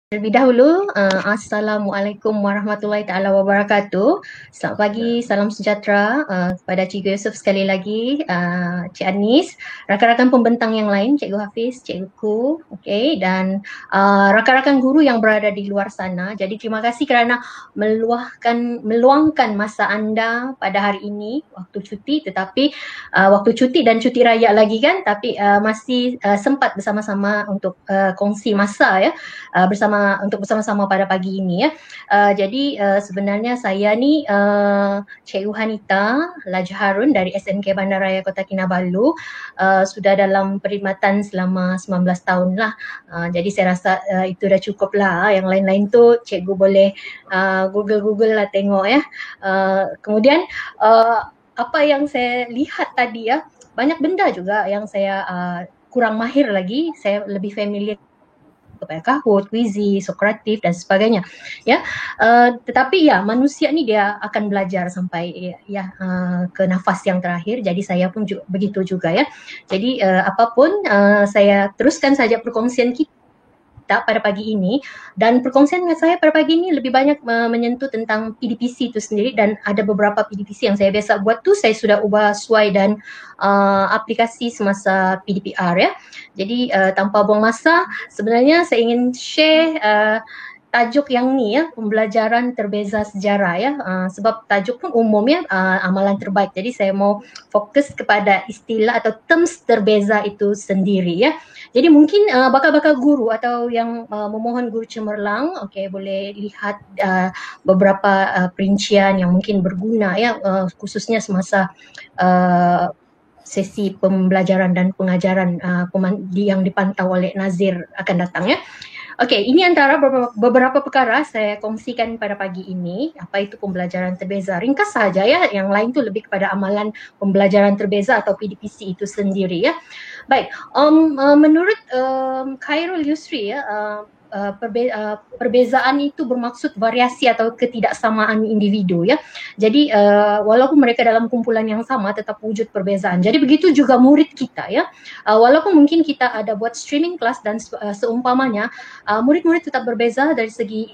Terlebih dahulu, Assalamualaikum warahmatullahi taala wabarakatuh. Selamat pagi, salam sejahtera kepada Cikgu Yusof sekali lagi, Cik Anis, rakan-rakan pembentang yang lain, Cikgu Hafiz, Cikgu, okay, dan rakan-rakan guru yang berada di luar sana. Jadi terima kasih kerana meluangkan masa anda pada hari ini, waktu cuti, tetapi waktu cuti dan cuti raya lagi kan, tapi masih sempat bersama-sama untuk kongsi masa ya. Bersama-sama pada pagi ini ya. Jadi sebenarnya saya ni Cikgu Hanita Lajah Harun dari SMK Bandaraya Kota Kinabalu, sudah dalam perkhidmatan selama 19 tahun lah. Jadi saya rasa itu dah cukup lah. Yang lain-lain tu cikgu boleh Google lah tengok ya. Kemudian apa yang saya lihat tadi ya, banyak benda juga yang saya kurang mahir lagi. Saya lebih familiar kepada Kahoot, Quizizz, Sokratif dan sebagainya. Ya, tetapi ya manusia ni dia akan belajar sampai ke nafas yang terakhir. Jadi saya pun begitu juga ya. Jadi apapun saya teruskan saja perkongsian kita pada pagi ini, dan perkongsian dengan saya pada pagi ini lebih banyak menyentuh tentang PDPC itu sendiri, dan ada beberapa PDPC yang saya biasa buat tu saya sudah ubah sesuai dan aplikasi semasa PDPR ya. Jadi tanpa buang masa, sebenarnya saya ingin share tajuk yang ni ya, pembelajaran terbeza sejarah ya, sebab tajuk pun umum ya, amalan terbaik. Jadi saya mau fokus kepada istilah atau terms terbeza itu sendiri ya. Jadi mungkin bakal-bakal guru atau yang memohon guru cemerlang, okay, boleh lihat beberapa perincian yang mungkin berguna ya, khususnya semasa sesi pembelajaran dan pengajaran yang dipantau oleh Nazir akan datang ya. Okey, ini antara beberapa perkara saya kongsikan pada pagi ini. Apa itu pembelajaran terbeza? Ringkas saja ya, yang lain tu lebih kepada amalan pembelajaran terbeza atau PDPC itu sendiri ya. Baik, menurut Khairul Yusri ya, perbezaan itu bermaksud variasi atau ketidaksamaan individu ya. Jadi walaupun mereka dalam kumpulan yang sama tetap wujud perbezaan. Jadi begitu juga murid kita ya. Walaupun mungkin kita ada buat streaming kelas dan seumpamanya, murid-murid tetap berbeza dari segi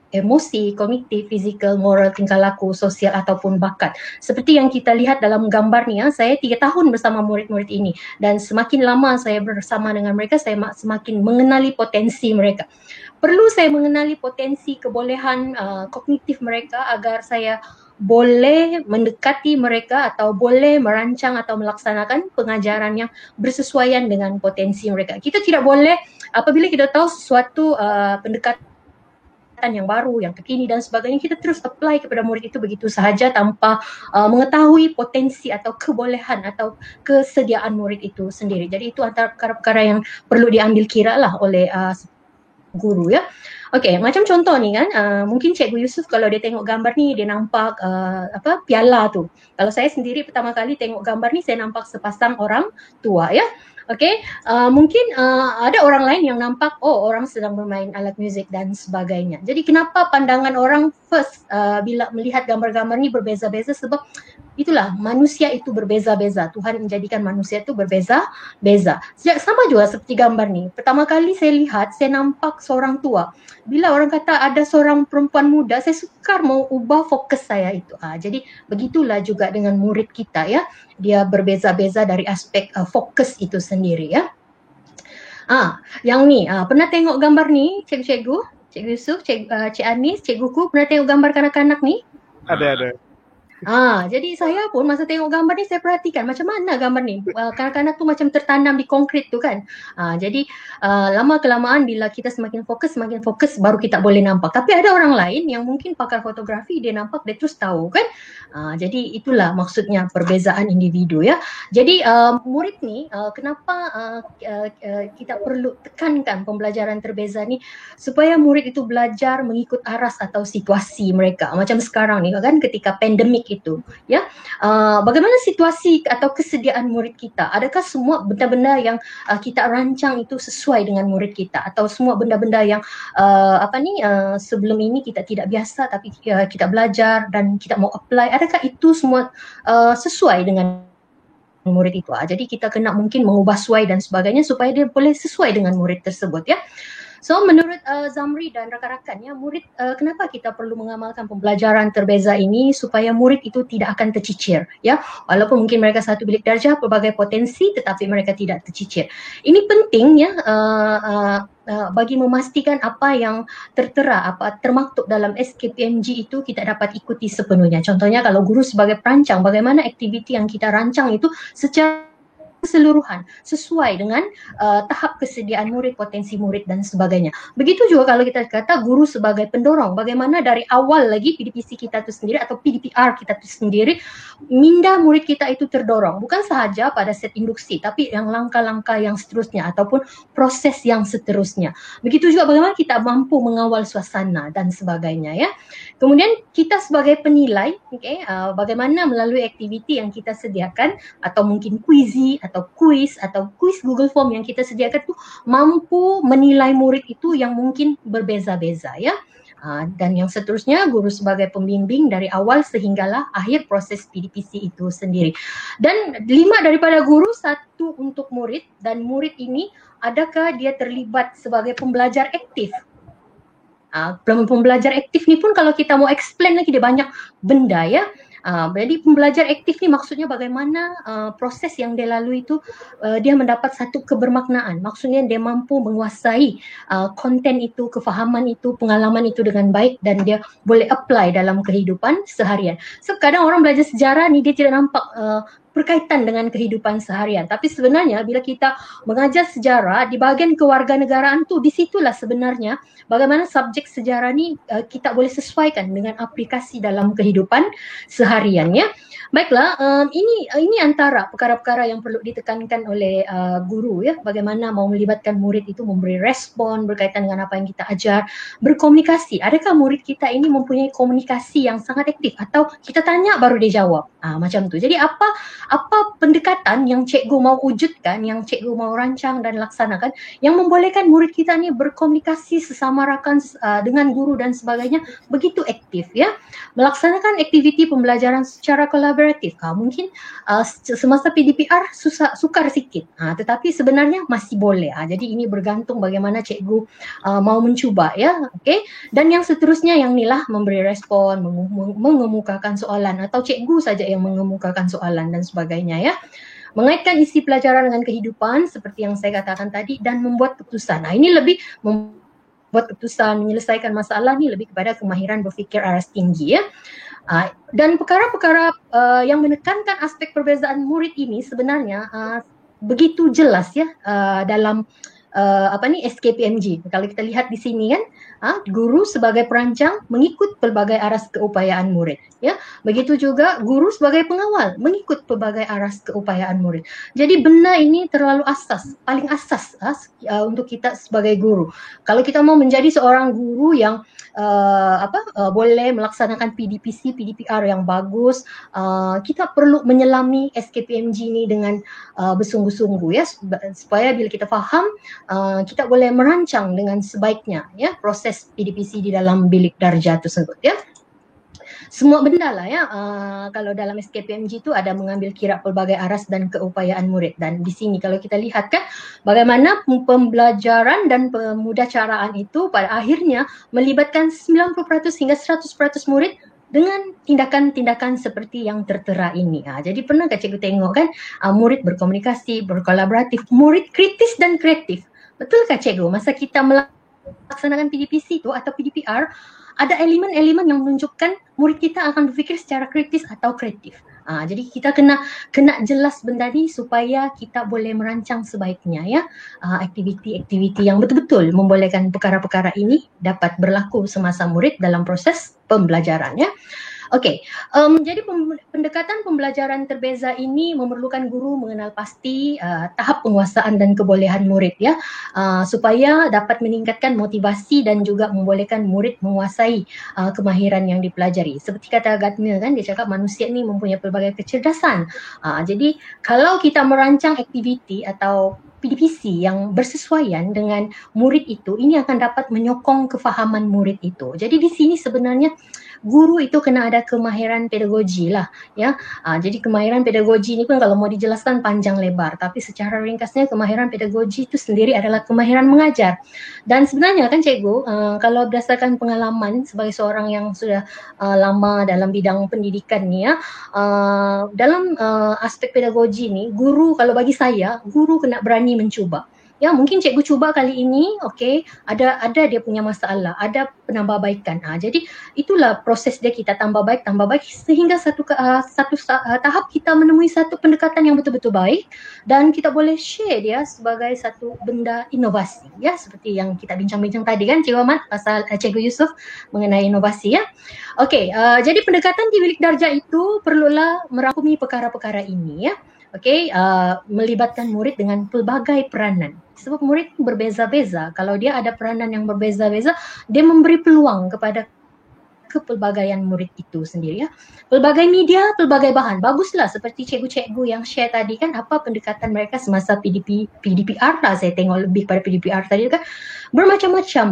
emosi, kognitif, fizikal, moral, tingkah laku, sosial ataupun bakat. Seperti yang kita lihat dalam gambar ni ya, saya 3 tahun bersama murid-murid ini, dan semakin lama saya bersama dengan mereka, saya semakin mengenali potensi mereka. Perlu saya mengenali potensi kebolehan kognitif mereka agar saya boleh mendekati mereka atau boleh merancang atau melaksanakan pengajaran yang bersesuaian dengan potensi mereka. Kita tidak boleh apabila kita tahu sesuatu pendekatan yang baru, yang kekini dan sebagainya, kita terus apply kepada murid itu begitu sahaja tanpa mengetahui potensi atau kebolehan atau kesediaan murid itu sendiri. Jadi itu antara perkara-perkara yang perlu diambil kira lah oleh guru ya. Okey, macam contoh ni kan, mungkin Cikgu Yusof kalau dia tengok gambar ni, dia nampak piala tu. Kalau saya sendiri pertama kali tengok gambar ni, saya nampak sepasang orang tua ya. Okey, mungkin ada orang lain yang nampak orang sedang bermain alat muzik dan sebagainya. Jadi kenapa pandangan orang first bila melihat gambar-gambar ni berbeza-beza? Sebab itulah, manusia itu berbeza-beza. Tuhan menjadikan manusia itu berbeza-beza. Sama juga seperti gambar ni. Pertama kali saya lihat, saya nampak seorang tua. Bila orang kata ada seorang perempuan muda, saya sukar mau ubah fokus saya itu. Jadi begitulah juga dengan murid kita ya. Dia berbeza-beza dari aspek fokus itu sendiri ya. Yang ni, pernah tengok gambar ni, cikgu-cikgu? Cikgu Yusof, Cik Anis, cikguku, pernah tengok gambar kanak-kanak ni? Ada. Jadi saya pun masa tengok gambar ni saya perhatikan macam mana gambar ni. Kanak-kanak tu macam tertanam di konkrit tu kan. Jadi lama kelamaan bila kita semakin fokus baru kita boleh nampak. Tapi ada orang lain yang mungkin pakar fotografi, dia nampak dia terus tahu kan. Jadi itulah maksudnya perbezaan individu ya. Jadi murid ni kenapa kita perlu tekankan pembelajaran terbeza ni, supaya murid itu belajar mengikut aras atau situasi mereka. Macam sekarang ni kan ketika pandemik itu ya, bagaimana situasi atau kesediaan murid kita? Adakah semua benda-benda yang kita rancang itu sesuai dengan murid kita, atau semua benda-benda yang sebelum ini kita tidak biasa tapi kita belajar dan kita mau apply, adakah itu semua sesuai dengan murid itu? Jadi kita kena mungkin mengubah suai dan sebagainya supaya dia boleh sesuai dengan murid tersebut ya. So menurut Zamri dan rakan-rakan ya, murid kenapa kita perlu mengamalkan pembelajaran terbeza ini supaya murid itu tidak akan tercicir ya. Walaupun mungkin mereka satu bilik darjah berbagai potensi tetapi mereka tidak tercicir. Ini penting ya bagi memastikan apa yang tertera, apa termaktub dalam SKPMG itu kita dapat ikuti sepenuhnya. Contohnya kalau guru sebagai perancang, bagaimana aktiviti yang kita rancang itu secara keseluruhan sesuai dengan tahap kesediaan murid, potensi murid dan sebagainya. Begitu juga kalau kita kata guru sebagai pendorong, bagaimana dari awal lagi PDPC kita itu sendiri atau PDPR kita itu sendiri minda murid kita itu terdorong, bukan sahaja pada set induksi tapi yang langkah-langkah yang seterusnya ataupun proses yang seterusnya. Begitu juga bagaimana kita mampu mengawal suasana dan sebagainya ya. Kemudian kita sebagai penilai, bagaimana melalui aktiviti yang kita sediakan atau mungkin kuizi atau kuis Google Form yang kita sediakan itu mampu menilai murid itu yang mungkin berbeza-beza ya. Dan yang seterusnya guru sebagai pembimbing dari awal sehinggalah akhir proses PDPC itu sendiri. Dan 5 daripada guru, 1 untuk murid, dan murid ini adakah dia terlibat sebagai pembelajar aktif? Pembelajar aktif ni pun kalau kita mau explain lagi dia banyak benda ya. Jadi pembelajar aktif ni maksudnya bagaimana proses yang dia lalui itu dia mendapat satu kebermaknaan. Maksudnya dia mampu menguasai konten itu, kefahaman itu, pengalaman itu dengan baik dan dia boleh apply dalam kehidupan seharian. So kadang orang belajar sejarah ni dia tidak nampak berkaitan dengan kehidupan seharian. Tapi sebenarnya bila kita mengajar sejarah di bahagian kewarganegaraan tu, di situlah sebenarnya bagaimana subjek sejarah ni kita boleh sesuaikan dengan aplikasi dalam kehidupan seharian ya. Baiklah, ini antara perkara-perkara yang perlu ditekankan oleh guru ya, bagaimana mau melibatkan murid itu memberi respon berkaitan dengan apa yang kita ajar, berkomunikasi. Adakah murid kita ini mempunyai komunikasi yang sangat aktif atau kita tanya baru dia jawab? Macam tu. Jadi apa pendekatan yang cikgu mau wujudkan, yang cikgu mau rancang dan laksanakan yang membolehkan murid kita ni berkomunikasi sesama rakan dengan guru dan sebagainya begitu aktif ya. Melaksanakan aktiviti pembelajaran secara kolaboratif. Mungkin semasa PDPR sukar sikit. Tetapi sebenarnya masih boleh. Jadi ini bergantung bagaimana cikgu mau mencuba ya. Okey. Dan yang seterusnya yang inilah memberi respon, mengemukakan soalan atau cikgu saja yang mengemukakan soalan dan sebagainya ya. Mengaitkan isi pelajaran dengan kehidupan seperti yang saya katakan tadi dan membuat keputusan. Ini lebih membuat keputusan, menyelesaikan masalah ni lebih kepada kemahiran berfikir aras tinggi ya. Dan perkara-perkara yang menekankan aspek perbezaan murid ini sebenarnya begitu jelas ya dalam SKPMG. Kalau kita lihat di sini kan, guru sebagai perancang mengikut pelbagai aras keupayaan murid ya. Begitu juga guru sebagai pengawal mengikut pelbagai aras keupayaan murid. Jadi benda ini terlalu paling asas untuk kita sebagai guru. Kalau kita mau menjadi seorang guru yang boleh melaksanakan PDPC, PDPR yang bagus, kita perlu menyelami SKPMG ini dengan bersungguh-sungguh ya, supaya bila kita faham kita boleh merancang dengan sebaiknya ya proses PDPC di dalam bilik darjah tersebut ya. Semua benda lah ya, kalau dalam SKPMG itu ada mengambil kira pelbagai aras dan keupayaan murid. Dan di sini kalau kita lihat kan bagaimana pembelajaran dan pemudacaraan itu pada akhirnya melibatkan 90% hingga 100% murid dengan tindakan-tindakan seperti yang tertera ini. Jadi pernah cikgu tengok kan murid berkomunikasi, berkolaboratif, murid kritis dan kreatif. Betulkah cikgu masa kita melaksanakan PDPC itu atau PDPR ada elemen-elemen yang menunjukkan murid kita akan berfikir secara kritis atau kreatif. Jadi kita kena jelas benda ni supaya kita boleh merancang sebaiknya ya aktiviti-aktiviti yang betul-betul membolehkan perkara-perkara ini dapat berlaku semasa murid dalam proses pembelajaran ya. Okey, jadi pendekatan pembelajaran terbeza ini memerlukan guru mengenal pasti tahap penguasaan dan kebolehan murid ya, supaya dapat meningkatkan motivasi dan juga membolehkan murid menguasai kemahiran yang dipelajari. Seperti kata Gardner kan, dia cakap manusia ni mempunyai pelbagai kecerdasan. Jadi kalau kita merancang aktiviti atau PDPC yang bersesuaian dengan murid itu, ini akan dapat menyokong kefahaman murid itu. Jadi di sini sebenarnya guru itu kena ada kemahiran pedagogi lah, ya. Jadi kemahiran pedagogi ini pun kalau mau dijelaskan panjang lebar, tapi secara ringkasnya kemahiran pedagogi itu sendiri adalah kemahiran mengajar. Dan sebenarnya kan cikgu, kalau berdasarkan pengalaman sebagai seorang yang sudah lama dalam bidang pendidikan ni ya, dalam aspek pedagogi ni, guru kalau bagi saya, guru kena berani mencuba. Ya, mungkin cikgu cuba kali ini, okey, ada dia punya masalah, ada penambahbaikan. Jadi itulah proses dia, kita tambah baik sehingga satu tahap kita menemui satu pendekatan yang betul-betul baik dan kita boleh share dia sebagai satu benda inovasi, ya, seperti yang kita bincang-bincang tadi kan Cikgu Ahmad pasal Cikgu Yusof mengenai inovasi, ya. Okey, jadi pendekatan di bilik darjah itu perlulah merangkumi perkara-perkara ini, ya. Okey, melibatkan murid dengan pelbagai peranan. Sebab murid berbeza-beza. Kalau dia ada peranan yang berbeza-beza, dia memberi peluang kepada kepelbagaian murid itu sendiri, ya. Pelbagai media, pelbagai bahan. Baguslah seperti cikgu-cikgu yang share tadi kan, apa pendekatan mereka semasa PDPR lah, saya tengok lebih pada PDPR tadi kan. Bermacam-macam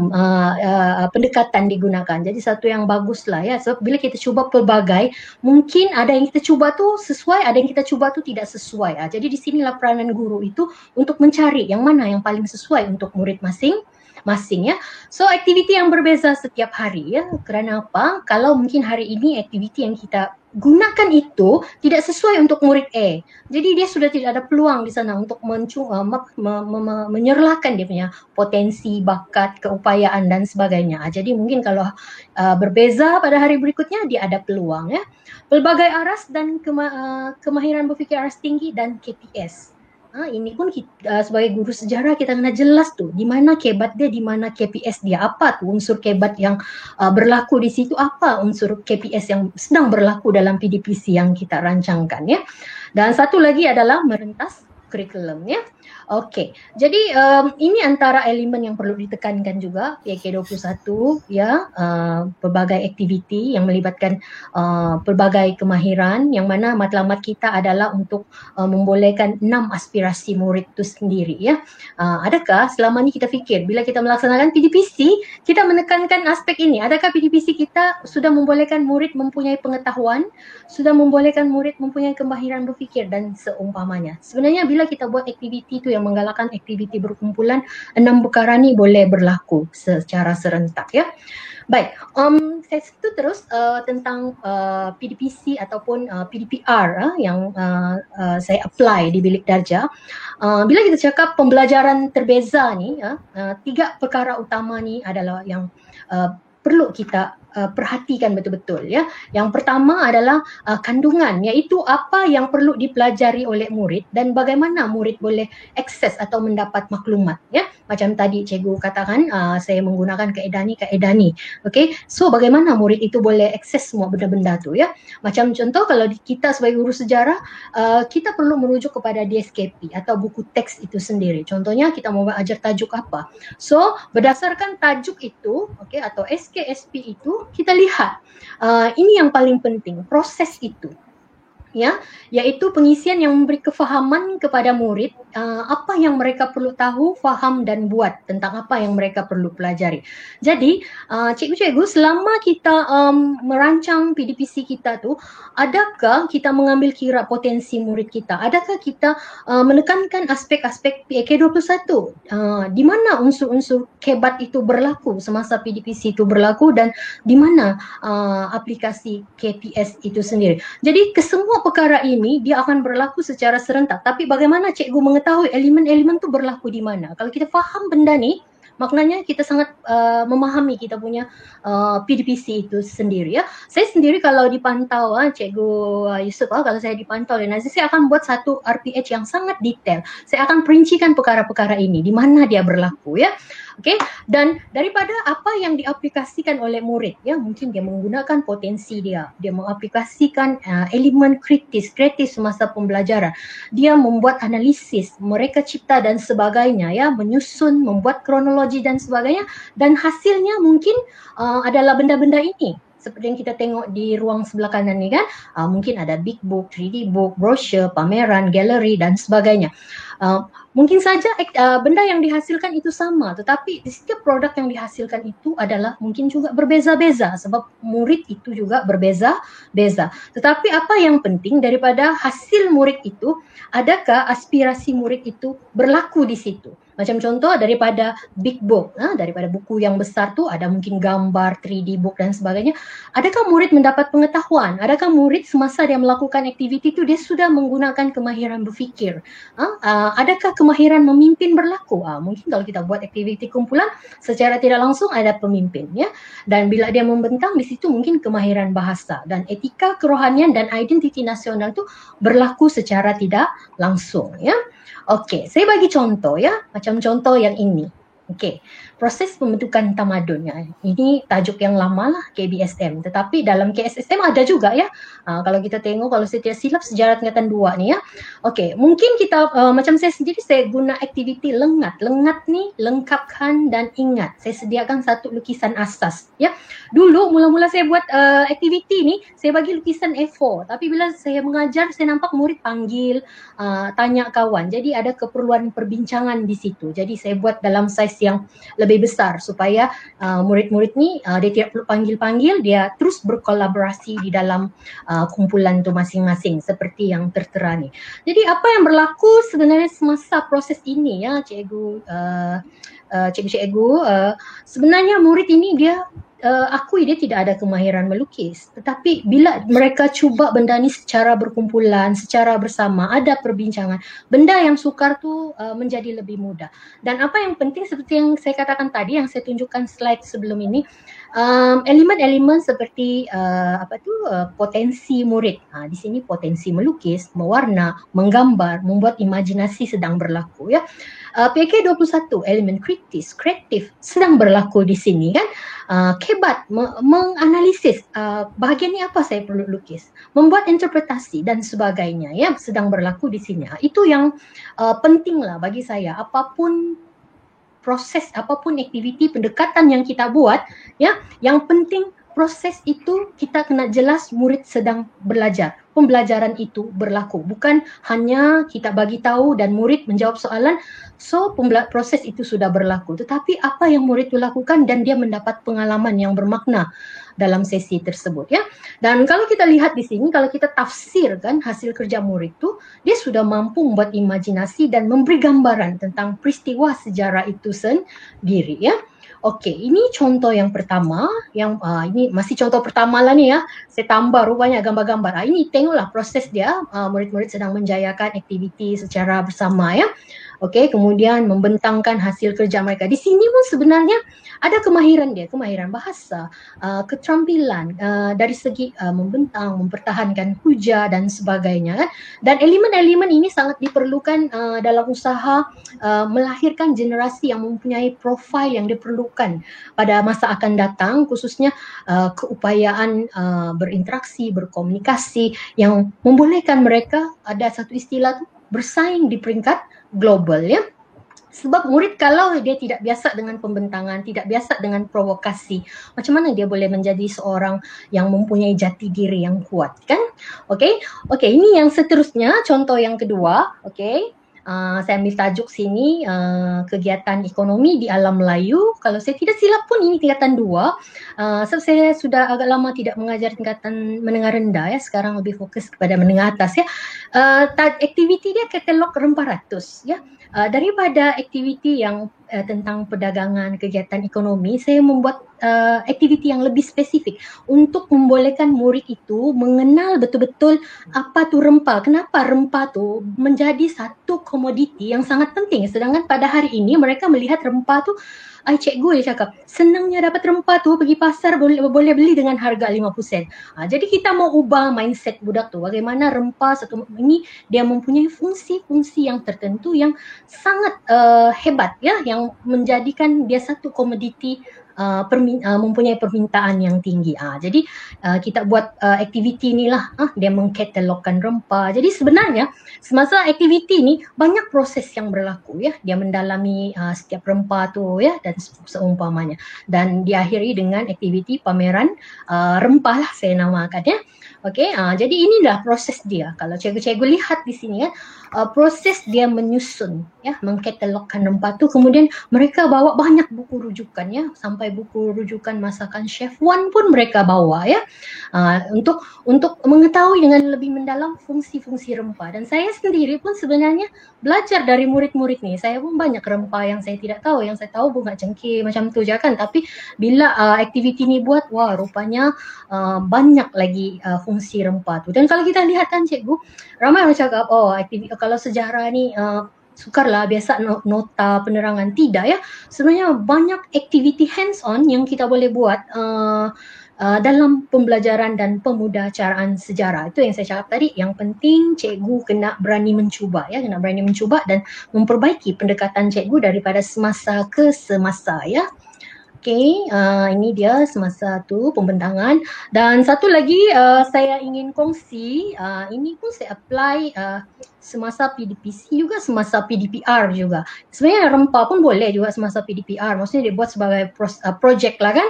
pendekatan digunakan. Jadi satu yang baguslah, ya. So bila kita cuba pelbagai, mungkin ada yang kita cuba tu sesuai, ada yang kita cuba tu tidak sesuai. Jadi di sinilah peranan guru itu untuk mencari yang mana yang paling sesuai untuk murid masing-masing, ya. So aktiviti yang berbeza setiap hari, ya. Kerana apa? Kalau mungkin hari ini aktiviti yang kita gunakan itu tidak sesuai untuk murid A. Jadi dia sudah tidak ada peluang di sana untuk menyerlahkan dia punya potensi, bakat, keupayaan dan sebagainya. Jadi mungkin kalau berbeza pada hari berikutnya dia ada peluang, ya. Pelbagai aras dan kemahiran berfikir aras tinggi dan KPS. Ini pun kita, sebagai guru sejarah kita kena jelas tu di mana kebat dia, di mana KPS dia, apa tu unsur kebat yang berlaku di situ, apa unsur KPS yang sedang berlaku dalam PDPC yang kita rancangkan, ya. Dan satu lagi adalah merentas kurikulum, ya. Okey, jadi ini antara elemen yang perlu ditekankan juga PK21, ya, pelbagai aktiviti yang melibatkan pelbagai kemahiran, yang mana matlamat kita adalah untuk membolehkan 6 aspirasi murid itu sendiri, ya. Adakah selama ni kita fikir bila kita melaksanakan PDPC kita menekankan aspek ini? Adakah PDPC kita sudah membolehkan murid mempunyai pengetahuan, sudah membolehkan murid mempunyai kemahiran berfikir dan seumpamanya? Sebenarnya bila kita buat aktiviti itu yang menggalakkan aktiviti berkumpulan, 6 perkara ni boleh berlaku secara serentak, ya. Baik, saya sentuh terus tentang PDPC ataupun PDPR yang saya apply di bilik darjah. Bila kita cakap pembelajaran terbeza ni, 3 perkara utama ni adalah yang perlu kita perhatikan betul-betul, ya. Yang pertama adalah kandungan, iaitu apa yang perlu dipelajari oleh murid dan bagaimana murid boleh akses atau mendapat maklumat, ya. Macam tadi cikgu katakan, saya menggunakan kaedah ni. Okey, so bagaimana murid itu boleh akses semua benda-benda tu, ya. Macam contoh kalau kita sebagai guru sejarah, kita perlu merujuk kepada DSKP atau buku teks itu sendiri. Contohnya kita mau belajar tajuk apa. So berdasarkan tajuk itu, okey, atau SKSP itu, kita lihat ini yang paling penting, proses itu, ya, iaitu pengisian yang memberi kefahaman kepada murid apa yang mereka perlu tahu, faham dan buat tentang apa yang mereka perlu pelajari. Jadi cikgu-cikgu selama kita merancang PDPC kita tu, adakah kita mengambil kira potensi murid kita? Adakah kita menekankan aspek-aspek PK21? Di mana unsur-unsur kebat itu berlaku semasa PDPC itu berlaku dan di mana aplikasi KPS itu sendiri. Jadi kesemua perkara ini dia akan berlaku secara serentak. Tapi bagaimana cikgu mengetahui elemen-elemen tu berlaku di mana? Kalau kita faham benda ni, maknanya kita sangat memahami kita punya PDPC itu sendiri, ya. Saya sendiri kalau dipantau Cikgu Yusof, kalau saya dipantau oleh Nazir, saya akan buat satu RPH yang sangat detail. Saya akan perincikan perkara-perkara ini, di mana dia berlaku, ya. Okey, dan daripada apa yang diaplikasikan oleh murid, ya, mungkin dia menggunakan potensi dia mengaplikasikan elemen kreatif semasa pembelajaran, dia membuat analisis, mereka cipta dan sebagainya, ya, menyusun, membuat kronologi dan sebagainya, dan hasilnya mungkin adalah benda-benda ini. seperti yang kita tengok di ruang sebelah kanan ni kan, mungkin ada big book, 3D book, brochure, pameran, galeri dan sebagainya. Mungkin saja benda yang dihasilkan itu sama, tetapi di setiap produk yang dihasilkan itu adalah mungkin juga berbeza-beza sebab murid itu juga berbeza-beza. Tetapi apa yang penting daripada hasil murid itu, adakah aspirasi murid itu berlaku di situ? Macam contoh daripada big book, daripada buku yang besar tu ada mungkin gambar, 3D book dan sebagainya. Adakah murid mendapat pengetahuan? Adakah murid semasa dia melakukan aktiviti itu dia sudah menggunakan kemahiran berfikir? Adakah kemahiran memimpin berlaku? Mungkin kalau kita buat aktiviti kumpulan secara tidak langsung ada pemimpin ya. Dan bila dia membentang di situ mungkin kemahiran bahasa dan etika kerohanian dan identiti nasional itu berlaku secara tidak langsung ya. Okey, saya bagi contoh ya, macam contoh yang ini. Okey, proses pembentukan tamadun ya. Ini tajuk yang lama lah KBSM, tetapi dalam KSSM ada juga ya. Kalau kita tengok, kalau saya tidak silap sejarah tingkatan 2 ni ya. Okey, mungkin kita macam saya sendiri saya guna aktiviti lengat. Lengat ni lengkapkan dan ingat. Saya sediakan satu lukisan asas ya. Dulu mula-mula saya buat aktiviti ni, saya bagi lukisan A4. Tapi bila saya mengajar, saya nampak murid panggil, tanya kawan. Jadi ada keperluan perbincangan di situ. Jadi saya buat dalam saiz yang lebih besar supaya murid-murid ni dia tidak perlu panggil-panggil, dia terus berkolaborasi di dalam kumpulan tu masing-masing seperti yang tertera ni. Jadi apa yang berlaku sebenarnya semasa proses ini ya cikgu-cikgu, sebenarnya murid ini dia akui dia tidak ada kemahiran melukis, tetapi bila mereka cuba benda ni secara berkumpulan, secara bersama, ada perbincangan, benda yang sukar tu menjadi lebih mudah. Dan apa yang penting seperti yang saya katakan tadi, yang saya tunjukkan slide sebelum ini, elemen-elemen seperti potensi murid. Di sini potensi melukis, mewarna, menggambar, membuat imajinasi sedang berlaku ya. PK 21 elemen kritis, kreatif sedang berlaku di sini kan. Kebat menganalisis bahagian ni apa saya perlu lukis, membuat interpretasi dan sebagainya ya sedang berlaku di sini. Itu yang pentinglah bagi saya, apapun proses, apapun aktiviti pendekatan yang kita buat ya, yang penting proses itu kita kena jelas murid sedang belajar. Pembelajaran itu berlaku, bukan hanya kita bagi tahu dan murid menjawab soalan, so proses itu sudah berlaku. Tetapi apa yang murid itu lakukan dan dia mendapat pengalaman yang bermakna dalam sesi tersebut ya. Dan kalau kita lihat di sini, kalau kita tafsirkan hasil kerja murid itu, dia sudah mampu membuat imajinasi dan memberi gambaran tentang peristiwa sejarah itu sendiri ya. Okey, ini contoh yang pertama, yang ini masih contoh pertama lah ni ya. Saya tambah rupanya gambar-gambar. Ini tengoklah proses dia, murid-murid sedang menjayakan aktiviti secara bersama ya. Okey, kemudian membentangkan hasil kerja mereka. Di sini pun sebenarnya ada kemahiran dia, kemahiran bahasa, keterampilan dari segi membentang, mempertahankan hujah dan sebagainya kan. Dan elemen-elemen ini sangat diperlukan dalam usaha melahirkan generasi yang mempunyai profil yang diperlukan pada masa akan datang, khususnya keupayaan berinteraksi, berkomunikasi yang membolehkan mereka, ada satu istilah tu, bersaing di peringkat global ya. Sebab murid kalau dia tidak biasa dengan pembentangan, tidak biasa dengan provokasi, macam mana dia boleh menjadi seorang yang mempunyai jati diri yang kuat kan? Okey, ini yang seterusnya, contoh yang kedua. Okey, saya ambil tajuk sini, kegiatan ekonomi di alam Melayu. Kalau saya tidak silap pun ini tingkatan 2. Sebab saya sudah agak lama tidak mengajar tingkatan menengah rendah ya, sekarang lebih fokus kepada menengah atas ya. Aktiviti dia katalog rempah ratus ya. Daripada aktiviti yang tentang perdagangan, kegiatan ekonomi, saya membuat aktiviti yang lebih spesifik untuk membolehkan murid itu mengenal betul-betul apa tu rempah, kenapa rempah tu menjadi satu komoditi yang sangat penting. Sedangkan pada hari ini mereka melihat rempah tu, cikgu dia cakap, senangnya dapat rempah tu, pergi pasar boleh beli dengan harga 50 sen. Jadi kita mau ubah mindset budak tu, bagaimana rempah satu ini dia mempunyai fungsi-fungsi yang tertentu yang sangat hebat ya, yang menjadikan dia satu komoditi mempunyai permintaan yang tinggi. Jadi kita buat aktiviti inilah, dia mengkatalogkan rempah. Jadi sebenarnya semasa aktiviti ni banyak proses yang berlaku ya. Dia mendalami setiap rempah tu ya dan seumpamanya. Dan diakhiri dengan aktiviti pameran rempah lah saya namakan ya. Okey, jadi inilah proses dia. Kalau cikgu-cikgu lihat di sini ya, proses dia menyusun ya, mengkatalogkan rempah tu, kemudian mereka bawa banyak buku rujukan ya, sampai buku rujukan masakan Chef Wan pun mereka bawa ya, untuk mengetahui dengan lebih mendalam fungsi-fungsi rempah. Dan saya sendiri pun sebenarnya belajar dari murid-murid ni. Saya pun banyak rempah yang saya tidak tahu, yang saya tahu bunga cengkeh macam tu je kan, tapi bila aktiviti ni buat, wah rupanya banyak lagi fungsi rempah tu. Dan kalau kita lihat kan cikgu, ramai orang cakap, kalau sejarah ni sukarlah biasa nota penerangan. Tidak ya, sebenarnya banyak aktiviti hands on yang kita boleh buat dalam pembelajaran dan pemudacaraan sejarah. Itu yang saya cakap tadi, yang penting cikgu kena berani mencuba ya, kena berani mencuba dan memperbaiki pendekatan cikgu daripada semasa ke semasa ya. Okey, ini dia semasa tu pembentangan. Dan satu lagi saya ingin kongsi, ini pun saya apply semasa PDPC juga, semasa PDPR juga. Sebenarnya rempah pun boleh juga semasa PDPR, maksudnya dia buat sebagai projek lah kan.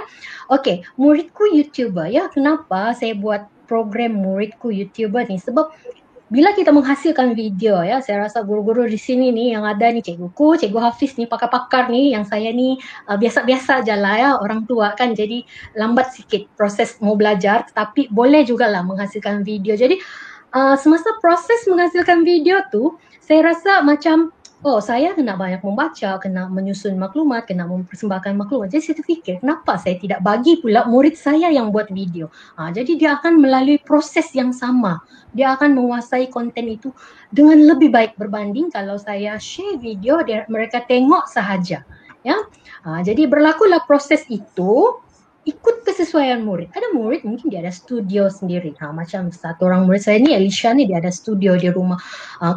Okey, muridku YouTuber ya. Kenapa saya buat program muridku YouTuber ni? Sebab bila kita menghasilkan video ya, saya rasa guru-guru di sini nih yang ada nih, cikguku, cikgu Hafiz nih, pakar-pakar nih, yang saya nih biasa-biasa aja lah ya, orang tua kan, jadi lambat sikit proses mau belajar, tapi boleh juga lah menghasilkan video. Jadi semasa proses menghasilkan video tu, saya rasa macam saya kena banyak membaca, kena menyusun maklumat, kena mempersembahkan maklumat. Jadi saya terfikir, kenapa saya tidak bagi pula murid saya yang buat video. Jadi dia akan melalui proses yang sama. Dia akan menguasai konten itu dengan lebih baik berbanding kalau saya share video, mereka tengok sahaja. Ya, jadi berlakulah proses itu ikut kesesuaian murid. Ada murid mungkin dia ada studio sendiri. Macam satu orang murid saya ni, Alicia ni, dia ada studio di rumah.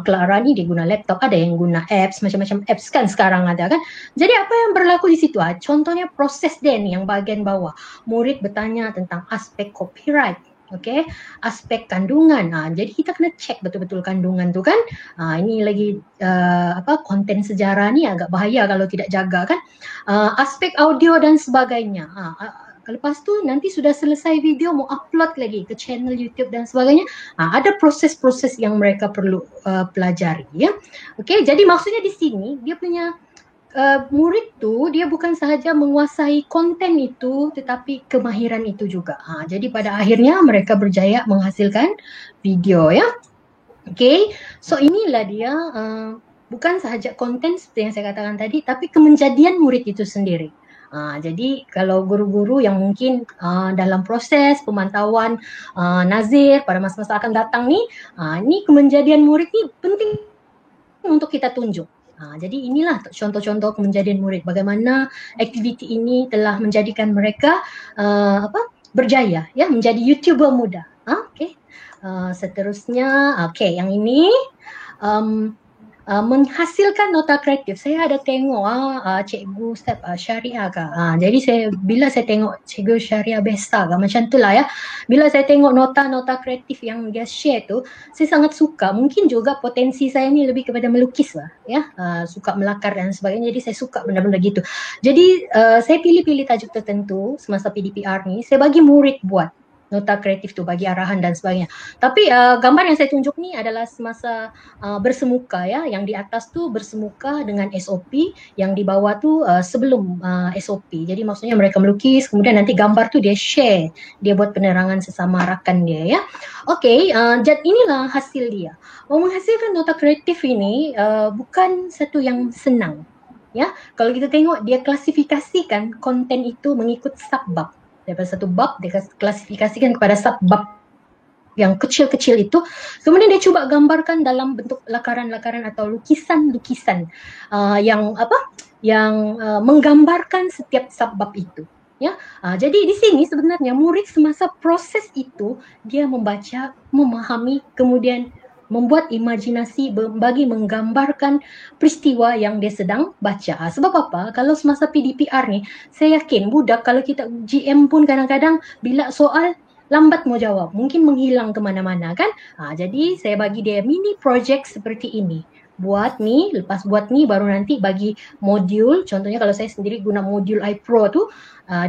Clara ni dia guna laptop, ada yang guna apps, macam-macam apps kan sekarang ada kan. Jadi apa yang berlaku di situ? Contohnya proses dia ni yang bahagian bawah. Murid bertanya tentang aspek copyright. Okay, aspek kandungan. Jadi kita kena cek betul-betul kandungan tu kan. Ini lagi konten sejarah ni agak bahaya kalau tidak jaga kan. Aspek audio dan sebagainya. Lepas tu nanti sudah selesai video mau upload lagi ke channel YouTube dan sebagainya. Ada proses-proses yang mereka perlu pelajari ya. Okey, jadi maksudnya di sini dia punya murid tu dia bukan sahaja menguasai konten itu tetapi kemahiran itu juga. Jadi pada akhirnya mereka berjaya menghasilkan video ya. Okey, so inilah dia bukan sahaja konten seperti yang saya katakan tadi, tapi kemenjadian murid itu sendiri. Jadi kalau guru-guru yang mungkin dalam proses pemantauan nazir pada masa-masa akan datang ni, ni kemenjadian murid ni penting untuk kita tunjuk. Jadi inilah contoh-contoh kemenjadian murid, bagaimana aktiviti ini telah menjadikan mereka berjaya ya, menjadi YouTuber muda. Okey. Seterusnya, yang ini menghasilkan nota kreatif. Saya ada tengok cikgu Step Syariah kah. Jadi bila saya tengok cikgu Syariah Besta kah, macam itulah ya. Bila saya tengok nota-nota kreatif yang dia share tu, saya sangat suka. Mungkin juga potensi saya ni lebih kepada melukis lah ya. Suka melakar dan sebagainya. Jadi saya suka benda-benda gitu. Jadi saya pilih-pilih tajuk tertentu semasa PDPR ni. Saya bagi murid buat nota kreatif tu, bagi arahan dan sebagainya. Tapi gambar yang saya tunjuk ni adalah semasa bersemuka ya, yang di atas tu bersemuka dengan SOP, yang di bawah tu sebelum SOP. Jadi maksudnya mereka melukis, kemudian nanti gambar tu dia share, dia buat penerangan sesama rakan dia ya. Okey, jadi inilah hasil dia. Menghasilkan nota kreatif ini bukan satu yang senang. Ya, kalau kita tengok dia klasifikasikan konten itu mengikut subbab. Daripada satu bab dia klasifikasikan kepada subbab yang kecil-kecil itu, kemudian dia cuba gambarkan dalam bentuk lakaran-lakaran atau lukisan-lukisan yang menggambarkan setiap subbab itu ya. Jadi di sini sebenarnya murid semasa proses itu dia membaca, memahami, kemudian membuat imajinasi bagi menggambarkan peristiwa yang dia sedang baca. Sebab apa? Kalau semasa PDPR ni, saya yakin budak kalau kita GM pun kadang-kadang bila soal lambat mau jawab, mungkin menghilang ke mana-mana kan. Jadi saya bagi dia mini project seperti ini. Buat ni, lepas buat ni baru nanti bagi modul. Contohnya kalau saya sendiri guna modul iPro tu,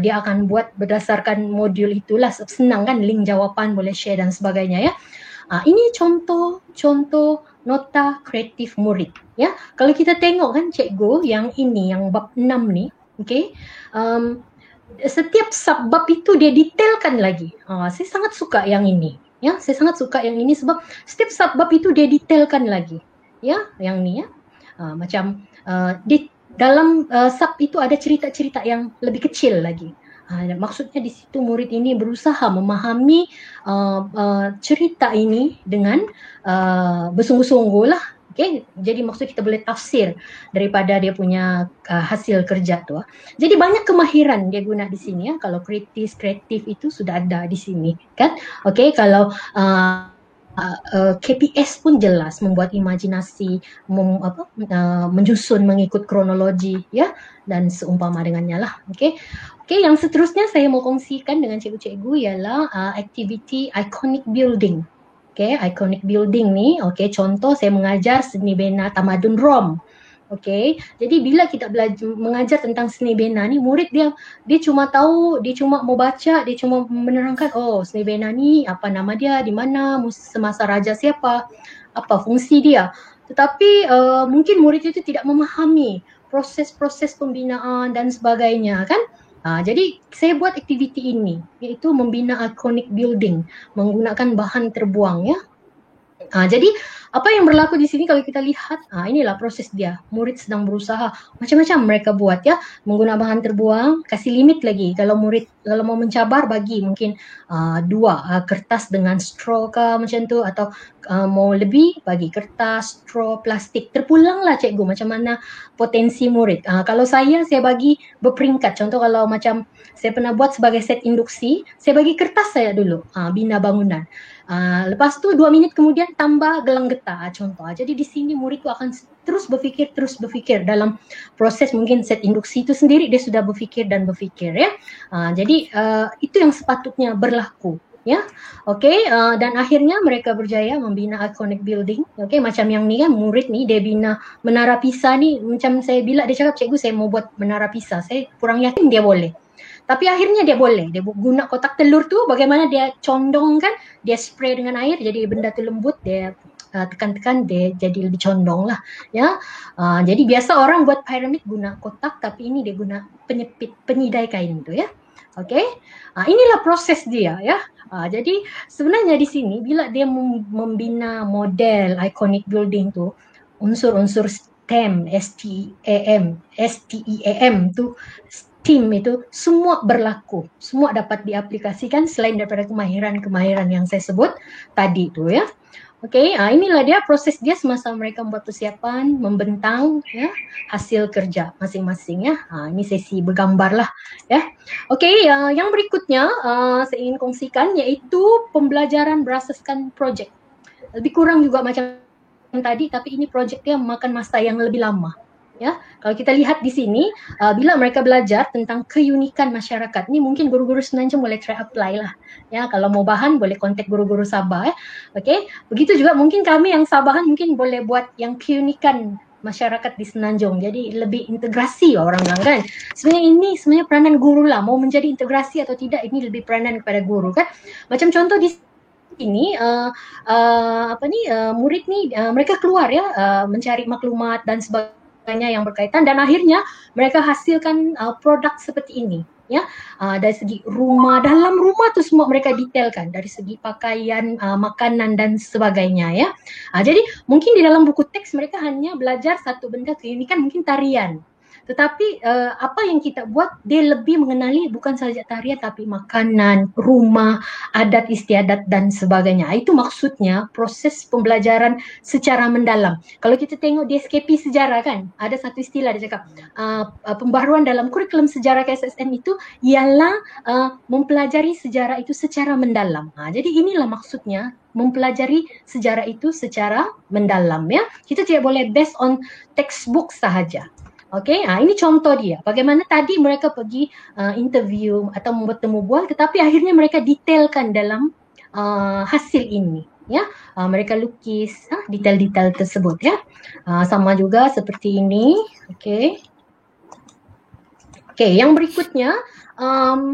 dia akan buat berdasarkan modul itulah. Senang kan, link jawapan boleh share dan sebagainya ya. Ini contoh nota kreatif murid ya. Kalau kita tengok kan cikgu yang ini, yang bab 6 ni, okey. Setiap subbab itu dia detailkan lagi. Saya sangat suka yang ini. Ya, saya sangat suka yang ini sebab setiap subbab itu dia detailkan lagi. Ya, yang ni ya. Macam di dalam sub itu ada cerita-cerita yang lebih kecil lagi. Maksudnya di situ murid ini berusaha memahami cerita ini dengan bersungguh-sungguh lah. Okay? Jadi maksud kita boleh tafsir daripada dia punya hasil kerja tu. Jadi banyak kemahiran dia guna di sini ya. Kalau kreatif itu sudah ada di sini kan. Okay, kalau KPS pun jelas membuat imajinasi, menyusun mengikut kronologi ya, dan seumpama dengannya lah. Okay, yang seterusnya saya mau kongsikan dengan cikgu-cikgu ialah aktiviti iconic building. Okay, iconic building ni, okay, contoh saya mengajar seni bina tamadun Rom. Okay, jadi bila kita belajar mengajar tentang seni bina ni, murid dia cuma tahu, dia cuma mau baca, dia cuma menerangkan, oh seni bina ni apa nama dia, di mana, semasa raja siapa, apa fungsi dia. Tetapi mungkin murid itu tidak memahami proses-proses pembinaan dan sebagainya kan. Jadi saya buat aktiviti ini, iaitu membina iconic building menggunakan bahan terbuang ya. Jadi apa yang berlaku di sini kalau kita lihat, inilah proses dia. Murid sedang berusaha, macam-macam mereka buat ya, menggunakan bahan terbuang, kasih limit lagi. Kalau murid kalau mau mencabar bagi mungkin 2 kertas dengan straw ke macam tu, atau mau lebih bagi kertas, straw, plastik. Terpulanglah cikgu macam mana potensi murid. Kalau saya bagi berperingkat. Contoh kalau macam saya pernah buat sebagai set induksi, saya bagi kertas saya dulu, bina bangunan. Lepas tu 2 minit kemudian tambah gelang getah contoh. Jadi di sini murid tu akan terus berfikir dalam proses mungkin set induksi itu sendiri, dia sudah berfikir ya. Jadi itu yang sepatutnya berlaku ya. Okey, dan akhirnya mereka berjaya membina iconic building. Okey, macam yang ni kan, murid ni dia bina menara Pisa ni, macam saya bila dia cakap, cikgu saya mau buat menara Pisa, saya kurang yakin dia boleh. Tapi akhirnya dia boleh. Dia guna kotak telur tu, bagaimana dia condong kan, dia spray dengan air jadi benda tu lembut, dia tekan-tekan dia jadi lebih condong lah ya. Jadi biasa orang buat piramid guna kotak, tapi ini dia guna penyidai kain tu ya. Okey, inilah proses dia ya. Jadi sebenarnya di sini bila dia membina model iconic building tu, unsur-unsur STEM, STEAM tu, tim itu semua berlaku, semua dapat diaplikasikan selain daripada kemahiran yang saya sebut tadi tu ya. Okey, inilah dia proses dia semasa mereka membuat persiapan, membentang ya, hasil kerja masing-masing ya. Ini sesi bergambar lah ya. Okey, yang berikutnya saya ingin kongsikan iaitu pembelajaran berasaskan projek. Lebih kurang juga macam tadi, tapi ini projek dia memakan masa yang lebih lama. Ya, kalau kita lihat di sini, bila mereka belajar tentang keunikan masyarakat, ni mungkin guru-guru Semenanjung boleh try apply lah. Ya, kalau mau bahan boleh kontak guru-guru Sabah. Okey, begitu juga mungkin kami yang Sabahan mungkin boleh buat yang keunikan masyarakat di Semenanjung. Jadi lebih integrasi orang bilang kan. Sebenarnya peranan guru lah. Mau menjadi integrasi atau tidak, ini lebih peranan kepada guru kan. Macam contoh di ini murid ni mereka keluar ya, mencari maklumat dan sebagainya yang berkaitan, dan akhirnya mereka hasilkan produk seperti ini ya. Dari segi rumah, dalam rumah tu semua mereka detailkan, dari segi pakaian, makanan dan sebagainya ya. Jadi mungkin di dalam buku teks mereka hanya belajar satu benda keunikan, mungkin tarian. Tetapi apa yang kita buat, dia lebih mengenali bukan saja tarian tapi makanan, rumah, adat istiadat dan sebagainya. Itu maksudnya proses pembelajaran secara mendalam. Kalau kita tengok di SKP sejarah kan, ada satu istilah dia cakap, pembaharuan dalam kurikulum sejarah KSSM itu ialah mempelajari sejarah itu secara mendalam. Jadi inilah maksudnya mempelajari sejarah itu secara mendalam ya. Kita tidak boleh based on textbook sahaja. Okey, ini contoh dia. Bagaimana tadi mereka pergi interview atau bertemu bual, tetapi akhirnya mereka detailkan dalam hasil ini. Ya, mereka lukis detail-detail tersebut ya. Sama juga seperti ini. Okey. Okey, yang berikutnya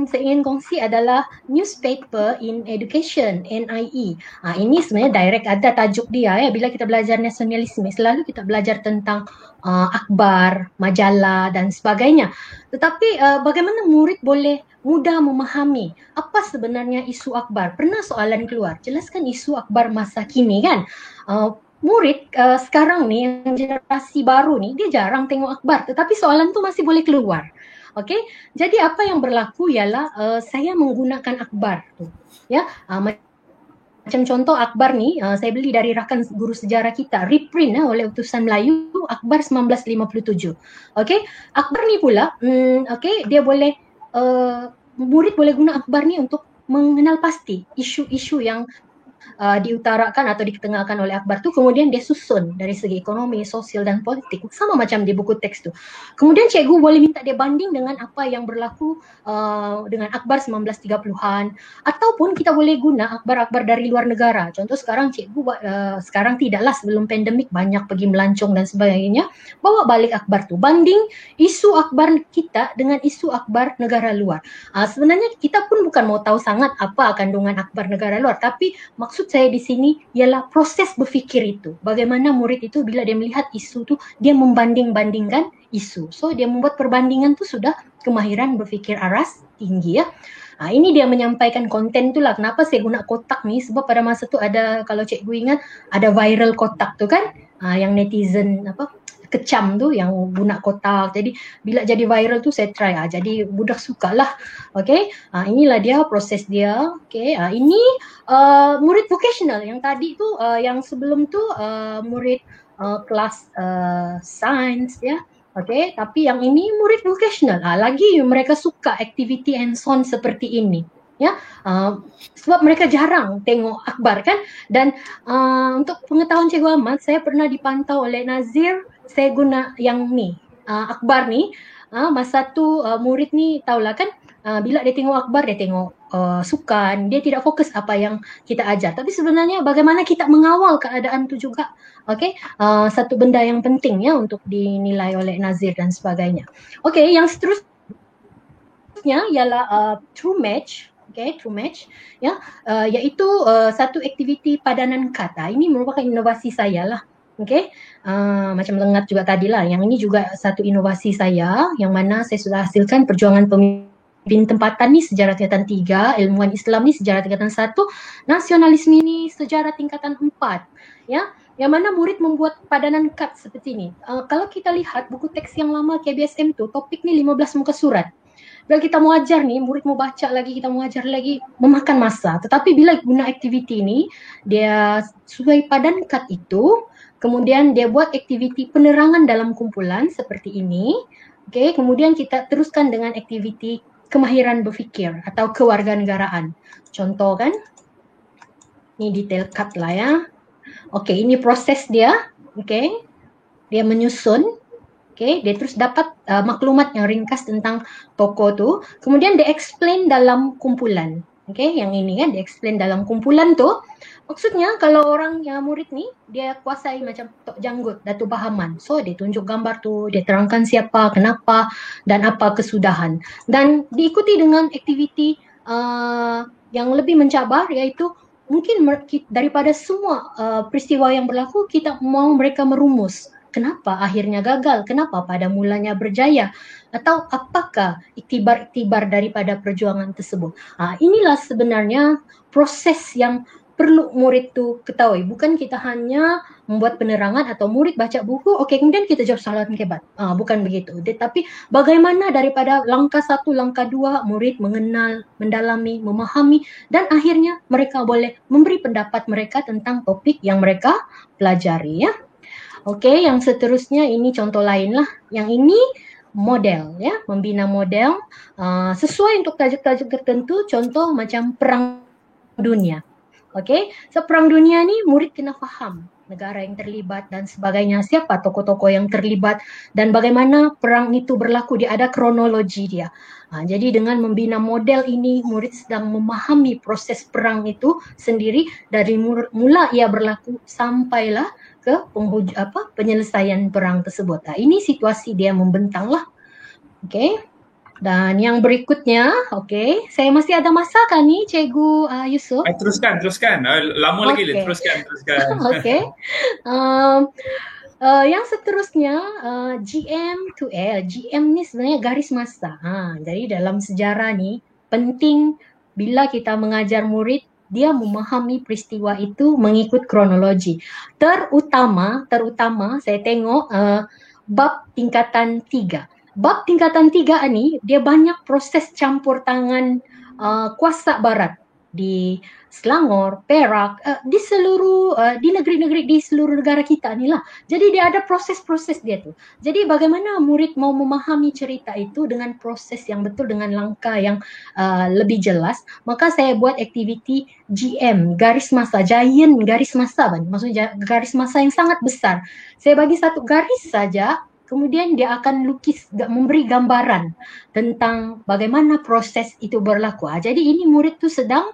saya ingin kongsi adalah newspaper in education, NIE. Ini sebenarnya direct ada tajuk dia ya. Bila kita belajar nasionalisme, selalu kita belajar tentang akhbar, majalah dan sebagainya. Tetapi bagaimana murid boleh mudah memahami apa sebenarnya isu akhbar? Pernah soalan keluar, jelaskan isu akhbar masa kini kan. Murid sekarang ni, yang generasi baru ni, dia jarang tengok akhbar, tetapi soalan tu masih boleh keluar. Okey, jadi apa yang berlaku ialah saya menggunakan akhbar tu, ya. Macam contoh akhbar ni, saya beli dari rakan guru sejarah kita, reprint oleh Utusan Melayu, akhbar 1957. Okey, akhbar ni pula, okey, dia boleh murid boleh guna akhbar ni untuk mengenal pasti isu-isu yang diutarakan atau diketengahkan oleh akhbar tu, kemudian dia susun dari segi ekonomi, sosial dan politik, sama macam di buku teks tu. Kemudian cikgu boleh minta dia banding dengan apa yang berlaku dengan akhbar 1930-an, ataupun kita boleh guna akhbar-akhbar dari luar negara. Contoh sekarang cikgu sekarang tidaklah, sebelum pandemik banyak pergi melancong dan sebagainya, bawa balik akhbar tu, banding isu akhbar kita dengan isu akhbar negara luar. Sebenarnya kita pun bukan mau tahu sangat apa kandungan akhbar negara luar, tapi maksud saya di sini ialah proses berfikir itu. Bagaimana murid itu bila dia melihat isu tu, dia membanding-bandingkan isu. So dia membuat perbandingan tu sudah kemahiran berfikir aras tinggi ya. Ini dia menyampaikan konten tu lah. Kenapa saya guna kotak ni? Sebab pada masa tu ada, kalau cikgu ingat, ada viral kotak tu kan, yang netizen kecam tu yang guna kotak. Jadi bila jadi viral tu saya try, jadi budak sukalah. Okey, inilah dia proses dia. Okey, ini murid vocational. Yang tadi tu yang sebelum tu murid kelas sains ya. Okey, tapi yang ini murid vocational. Lagi mereka suka activity hands-on seperti ini. Ya, sebab mereka jarang tengok akhbar kan. Dan untuk pengetahuan Cikgu Ahmad, saya pernah dipantau oleh Nazir, saya guna yang ni, akhbar ni. Masa tu murid ni tahulah kan, bila dia tengok akhbar, dia tengok sukan, dia tidak fokus apa yang kita ajar. Tapi sebenarnya bagaimana kita mengawal keadaan tu juga, okey, satu benda yang penting ya untuk dinilai oleh Nazir dan sebagainya. Okey, yang seterusnya ialah true match. Okay, true match ya, iaitu satu aktiviti padanan kata. Ini merupakan inovasi saya lah. Okay, macam lengat juga tadi lah. Yang ini juga satu inovasi saya, yang mana saya sudah hasilkan perjuangan pemimpin tempatan ni sejarah tingkatan 3, ilmuwan Islam ni sejarah tingkatan 1, nasionalisme ni sejarah tingkatan 4. Ya, yang mana murid membuat padanan kad seperti ini. Kalau kita lihat buku teks yang lama KBSM tu, topik ni 15 muka surat. Bila kita mau ajar ni, murid mau baca lagi, kita mau ajar lagi, memakan masa. Tetapi bila guna aktiviti ni, dia sesuai padan kad itu, kemudian dia buat aktiviti penerangan dalam kumpulan seperti ini. Okay, kemudian kita teruskan dengan aktiviti kemahiran berfikir atau kewarganegaraan. Contoh kan, ini detail kad lah ya. Okay, ini proses dia. Okay, dia menyusun. Okay, dia terus dapat maklumat yang ringkas tentang tokoh tu. Kemudian dia explain dalam kumpulan. Okay, yang ini kan dia explain dalam kumpulan tu. Maksudnya kalau orang yang murid ni, dia kuasai macam Tok Janggut, Datuk Bahaman. So dia tunjuk gambar tu, dia terangkan siapa, kenapa dan apa kesudahan. Dan diikuti dengan aktiviti yang lebih mencabar, iaitu mungkin daripada semua peristiwa yang berlaku, kita mahu mereka merumus. Kenapa akhirnya gagal? Kenapa pada mulanya berjaya? Atau apakah iktibar-iktibar daripada perjuangan tersebut? Inilah sebenarnya proses yang perlu murid tu ketahui. Bukan kita hanya membuat penerangan atau murid baca buku, okey kemudian kita jawab soalan kebat. Bukan begitu. Tetapi bagaimana daripada langkah 1, langkah 2, murid mengenal, mendalami, memahami dan akhirnya mereka boleh memberi pendapat mereka tentang topik yang mereka pelajari ya. Okey, yang seterusnya ini contoh lain lah. Yang ini model ya, membina model sesuai untuk tajuk-tajuk tertentu, contoh macam perang dunia. Okey, so perang dunia ni murid kena faham negara yang terlibat dan sebagainya, siapa tokoh-tokoh yang terlibat dan bagaimana perang itu berlaku, dia ada kronologi dia. Jadi dengan membina model ini, murid sedang memahami proses perang itu sendiri dari mula ia berlaku sampailah ke penyelesaian perang tersebut. Ini situasi dia membentang lah. Okey. Dan yang berikutnya, okey, saya masih ada masa kan ni, Cikgu Yusof? Teruskan. Lama lagi, teruskan. Okey. Yang seterusnya GM to L. GM ni sebenarnya garis masa. Jadi dalam sejarah ni penting bila kita mengajar murid, dia memahami peristiwa itu mengikut kronologi. Terutama saya tengok bab tingkatan 3. Bab tingkatan 3 ni dia banyak proses campur tangan kuasa barat di Selangor, Perak, di seluruh di negeri-negeri di seluruh negara kita ni lah. Jadi dia ada proses-proses dia tu. Jadi bagaimana murid mau memahami cerita itu dengan proses yang betul, dengan langkah yang lebih jelas, maka saya buat aktiviti GM, garis masa, giant garis masa kan. Maksudnya garis masa yang sangat besar. Saya bagi satu garis saja, kemudian dia akan lukis, memberi gambaran tentang bagaimana proses itu berlaku. Jadi ini murid tu sedang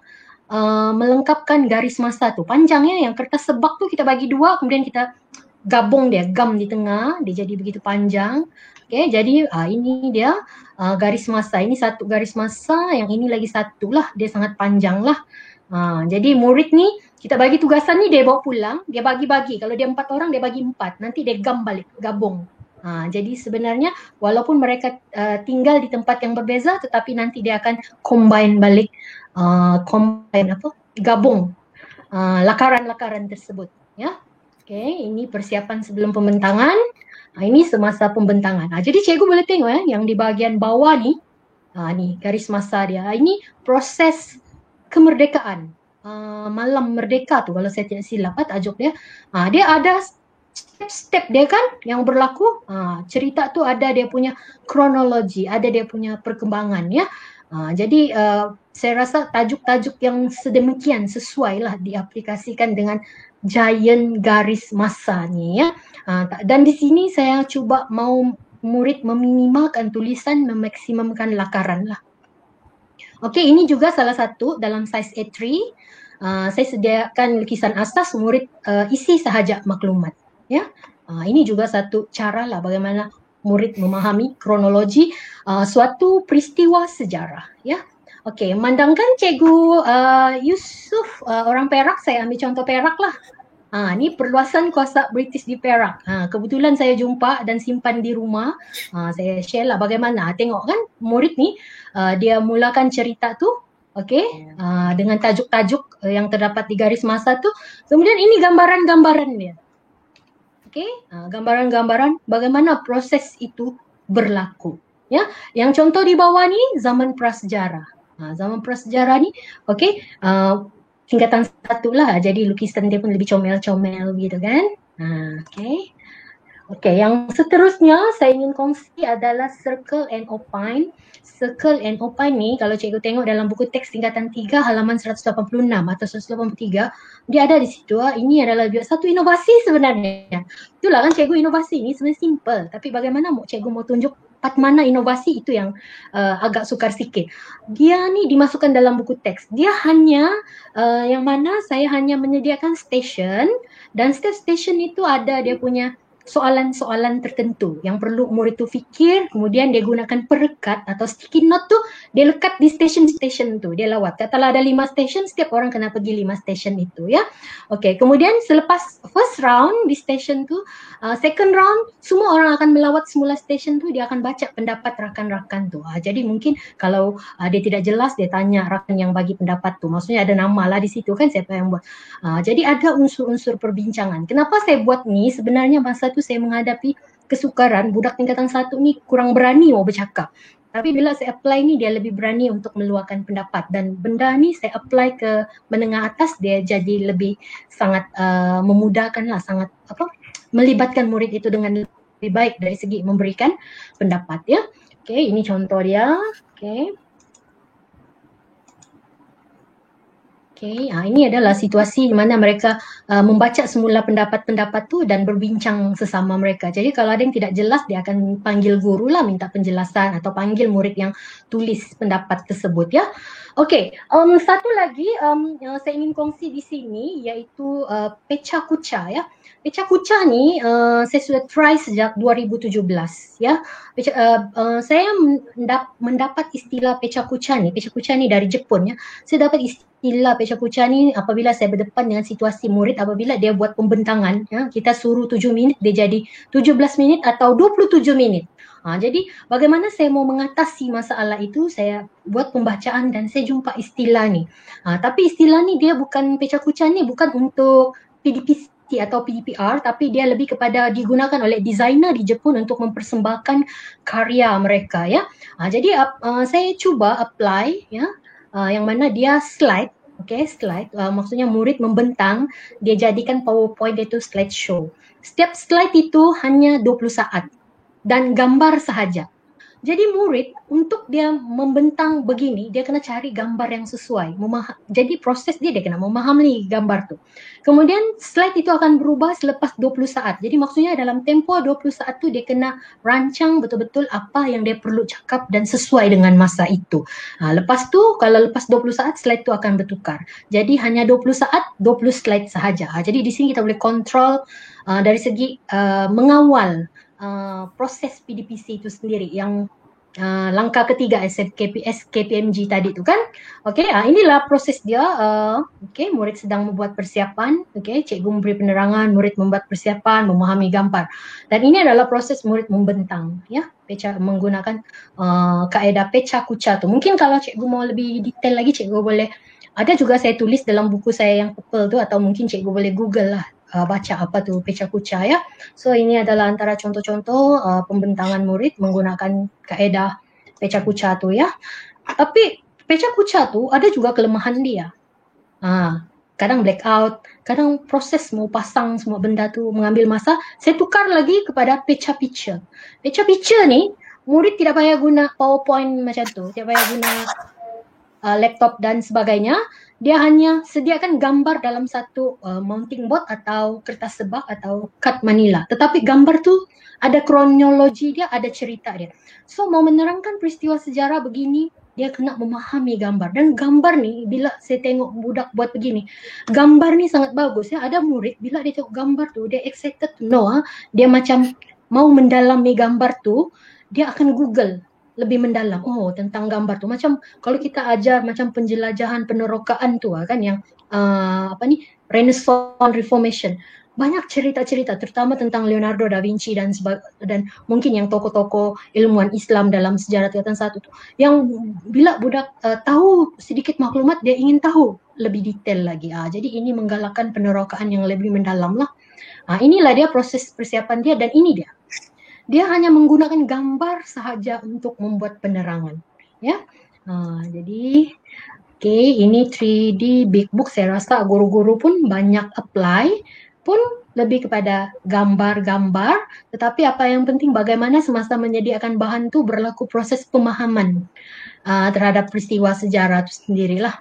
melengkapkan garis masa tu. Panjangnya yang kertas sebak tu kita bagi 2, kemudian kita gabung dia, gam di tengah, dia jadi begitu panjang. Okay, jadi ini dia garis masa. Ini satu garis masa, yang ini lagi satu lah, dia sangat panjang lah. Jadi murid ni, kita bagi tugasan ni dia bawa pulang, dia bagi-bagi. Kalau dia 4 orang, dia bagi 4. Nanti dia gam balik, gabung. Jadi sebenarnya walaupun mereka tinggal di tempat yang berbeza, tetapi nanti dia akan combine balik, gabung lakaran-lakaran tersebut. Ya, okay, ini persiapan sebelum pembentangan. Ini semasa pembentangan. Jadi cikgu boleh tengok yang di bahagian bawah ni, ni garis masa dia. Ini proses kemerdekaan, malam merdeka tu kalau saya tidak silap tajuk dia. Dia ada step-step dia kan yang berlaku. Cerita tu ada dia punya kronologi, ada dia punya perkembangan ya. Jadi saya rasa tajuk-tajuk yang sedemikian sesuai lah diaplikasikan dengan giant garis masa ni ya. Dan di sini saya cuba mau murid meminimalkan tulisan, memaksimumkan lakaran lah. Okey, ini juga salah satu dalam size A3. Saya sediakan lukisan asas, murid isi sahaja maklumat. Ya, ini juga satu cara lah bagaimana murid memahami kronologi suatu peristiwa sejarah. Ya, okey. Memandangkan Cikgu Yusof orang Perak, saya ambil contoh Perak lah. Ni perluasan kuasa British di Perak. Kebetulan saya jumpa dan simpan di rumah. Saya share lah bagaimana. Tengok kan murid ni dia mulakan cerita tu. Okey, dengan tajuk-tajuk yang terdapat di garis masa tu. Kemudian ini gambaran-gambaran dia. Okay, gambaran-gambaran bagaimana proses itu berlaku. Ya, yang contoh di bawah ni zaman prasejarah. Zaman prasejarah ni, okay, tingkatan 1 lah. Jadi lukisan dia pun lebih comel-comel gitu kan. Okay. Okay, yang seterusnya saya ingin kongsi adalah circle and opine. Circle and opine ni kalau cikgu tengok dalam buku teks tingkatan 3 halaman 186 atau 183, dia ada di situ. Ini adalah satu inovasi sebenarnya. Itulah kan cikgu, inovasi ni sebenarnya simple, tapi bagaimana cikgu mau tunjuk part mana inovasi itu yang agak sukar sikit. Dia ni dimasukkan dalam buku teks. Dia hanya yang mana saya hanya menyediakan station, dan setiap station itu ada dia punya soalan-soalan tertentu yang perlu murid tu fikir, kemudian dia gunakan perekat atau sticky note tu, dia lekat di stesen-stesen tu, dia lawat. Katalah ada 5 stesen, setiap orang kena pergi 5 stesen itu ya. Okey, kemudian selepas first round di stesen tu, second round semua orang akan melawat semula stesen tu, dia akan baca pendapat rakan-rakan tu. Jadi mungkin kalau dia tidak jelas, dia tanya rakan yang bagi pendapat tu. Maksudnya ada nama lah di situ kan siapa yang buat. Jadi ada unsur-unsur perbincangan. Kenapa saya buat ni? Sebenarnya masa tu saya menghadapi kesukaran budak tingkatan 1 ni kurang berani mau bercakap. Tapi bila saya apply ni dia lebih berani untuk meluahkan pendapat, dan benda ni saya apply ke menengah atas, dia jadi lebih sangat memudahkan lah, sangat melibatkan murid itu dengan lebih baik dari segi memberikan pendapat ya. Okey, ini contoh dia. Okey. Okay, ini adalah situasi di mana mereka membaca semula pendapat-pendapat tu dan berbincang sesama mereka. Jadi kalau ada yang tidak jelas, dia akan panggil guru lah, minta penjelasan atau panggil murid yang tulis pendapat tersebut ya. Okay, satu lagi yang saya ingin kongsi di sini iaitu Pecha Kucha ya. Pecha Kucha ni saya sudah try sejak 2017 ya. Saya mendapat istilah Pecha Kucha ni. Pecha Kucha ni dari Jepun ya. Saya dapat istilah Pecha Kucha ni apabila saya berdepan dengan situasi murid apabila dia buat pembentangan ya, kita suruh 7 minit dia jadi 17 minit atau 27 minit. Jadi bagaimana saya mau mengatasi masalah itu, saya buat pembacaan dan saya jumpa istilah ni. Tapi istilah ni dia bukan, Pecha Kucha ni bukan untuk PDPC atau PDPR, tapi dia lebih kepada digunakan oleh designer di Jepun untuk mempersembahkan karya mereka ya. Jadi saya cuba apply ya, yang mana dia slide. Okay, slide. Maksudnya murid membentang, dia jadikan PowerPoint itu slideshow. Setiap slide itu hanya 20 saat dan gambar sahaja. Jadi murid untuk dia membentang begini, dia kena cari gambar yang sesuai. Jadi proses dia kena memahami gambar tu. Kemudian slide itu akan berubah selepas 20 saat. Jadi maksudnya dalam tempoh 20 saat tu dia kena rancang betul-betul apa yang dia perlu cakap dan sesuai dengan masa itu. Lepas tu kalau lepas 20 saat slide tu akan bertukar. Jadi hanya 20 saat, 20 slide sahaja. Jadi di sini kita boleh kontrol dari segi mengawal proses PDPC itu sendiri yang langkah ketiga KPMG tadi tu kan. Okey, inilah proses dia. Okey, murid sedang membuat persiapan. Okey, cikgu memberi penerangan, murid membuat persiapan, memahami gambar. Dan ini adalah proses murid membentang ya. Menggunakan kaedah Pecha Kucha tu. Mungkin kalau cikgu mau lebih detail lagi, cikgu boleh, ada juga saya tulis dalam buku saya yang purple tu, atau mungkin cikgu boleh Google lah baca apa tu Pecha Kucha ya. So ini adalah antara contoh-contoh pembentangan murid menggunakan kaedah Pecha Kucha tu ya. Tapi Pecha Kucha tu ada juga kelemahan dia. Kadang blackout, kadang proses mau pasang semua benda tu mengambil masa. Saya tukar lagi kepada Pecha Picture. Pecha Picture ni murid tidak payah guna PowerPoint macam tu, tidak payah guna laptop dan sebagainya. Dia hanya sediakan gambar dalam satu mounting board atau kertas sebak atau kad manila. Tetapi gambar tu ada kronologi dia, ada cerita dia. So mau menerangkan peristiwa sejarah begini, dia kena memahami gambar. Dan gambar ni bila saya tengok budak buat begini, gambar ni sangat bagus ya. Ada murid bila dia tengok gambar tu, dia excited to know, dia macam mau mendalami gambar tu, dia akan Google lebih mendalam tentang gambar tu. Macam kalau kita ajar macam penjelajahan penerokaan tu kan, yang Renaissance Reformation, banyak cerita-cerita terutama tentang Leonardo da Vinci dan mungkin yang tokoh-tokoh ilmuwan Islam dalam sejarah tingkatan 1 tu, yang bila budak tahu sedikit maklumat, dia ingin tahu lebih detail lagi. Jadi ini menggalakkan penerokaan yang lebih mendalam lah. Inilah dia proses persiapan dia, dan ini dia hanya menggunakan gambar sahaja untuk membuat penerangan ya. Jadi ini 3D Big Book, saya rasa guru-guru pun banyak apply, pun lebih kepada gambar-gambar, tetapi apa yang penting bagaimana semasa menyediakan bahan tu berlaku proses pemahaman terhadap peristiwa sejarah itu sendirilah.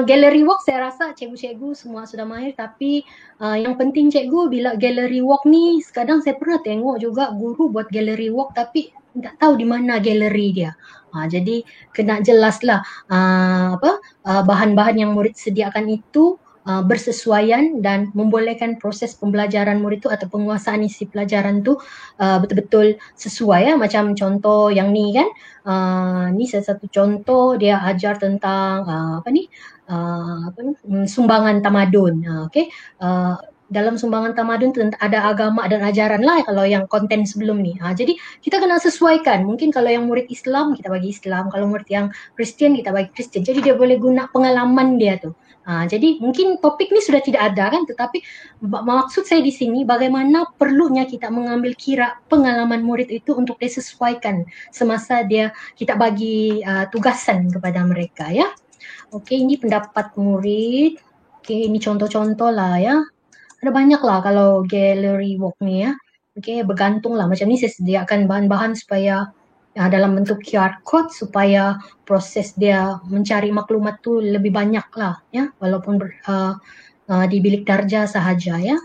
Gallery walk saya rasa cikgu-cikgu semua sudah mahir, tapi yang penting cikgu bila gallery walk ni, kadang saya pernah tengok juga guru buat gallery walk tapi tak tahu di mana galeri dia. Jadi kena jelaslah bahan-bahan yang murid sediakan itu bersesuaian dan membolehkan proses pembelajaran murid tu atau penguasaan isi pelajaran tu betul-betul sesuai ya. Macam contoh yang ni kan, ni salah satu contoh dia ajar tentang sumbangan tamadun. Okay. Dalam sumbangan tamadun tu ada agama dan ajaran lah kalau yang konten sebelum ni. Jadi kita kena sesuaikan. Mungkin kalau yang murid Islam kita bagi Islam, kalau murid yang Kristian kita bagi Kristian. Jadi dia boleh guna pengalaman dia tu. Jadi mungkin topik ni sudah tidak ada kan, tetapi maksud saya di sini bagaimana perlunya kita mengambil kira pengalaman murid itu untuk disesuaikan semasa kita bagi tugasan kepada mereka ya. Okey, ini pendapat murid. Okey, ini contoh-contoh lah ya. Ada banyak lah kalau gallery walk ni ya. Okey, bergantung lah. Macam ni saya sediakan bahan-bahan supaya dalam bentuk QR code supaya proses dia mencari maklumat tu lebih banyak lah ya. Walaupun di bilik darjah sahaja ya.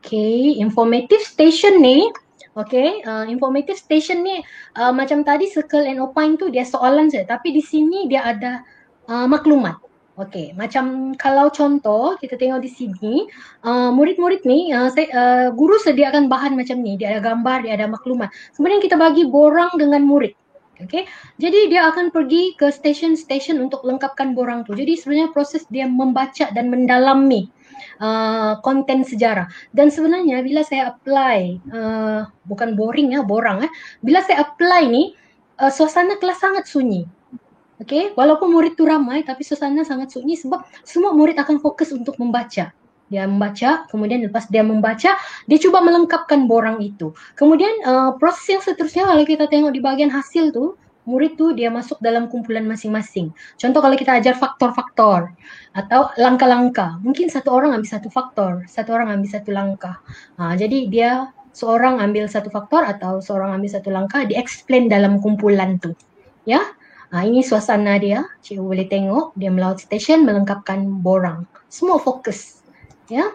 Okey, informative station ni. Okey, informative station ni macam tadi circle and opine tu dia soalan saja. Tapi di sini dia ada maklumat. Okey, macam kalau contoh kita tengok di sini, murid-murid ni, guru sediakan bahan macam ni, dia ada gambar, dia ada maklumat. Kemudian kita bagi borang dengan murid. Okey, jadi dia akan pergi ke stesen-stesen untuk lengkapkan borang tu. Jadi sebenarnya proses dia membaca dan mendalami konten sejarah. Dan sebenarnya bila saya apply, bukan boring ya, borang bila saya apply ni, suasana kelas sangat sunyi. Okey, walaupun murid tu ramai tapi suasana sangat sunyi sebab semua murid akan fokus untuk membaca. Dia membaca, kemudian lepas dia membaca, dia cuba melengkapkan borang itu. Kemudian proses yang seterusnya kalau kita tengok di bahagian hasil tu, murid tu dia masuk dalam kumpulan masing-masing. Contoh kalau kita ajar faktor-faktor atau langkah-langkah, mungkin satu orang ambil satu faktor, satu orang ambil satu langkah. Jadi dia seorang ambil satu faktor atau seorang ambil satu langkah, di-explain dalam kumpulan tu. Ya. Ini suasana dia, cikgu boleh tengok dia melawat stesen melengkapkan borang. Semua fokus. Ya.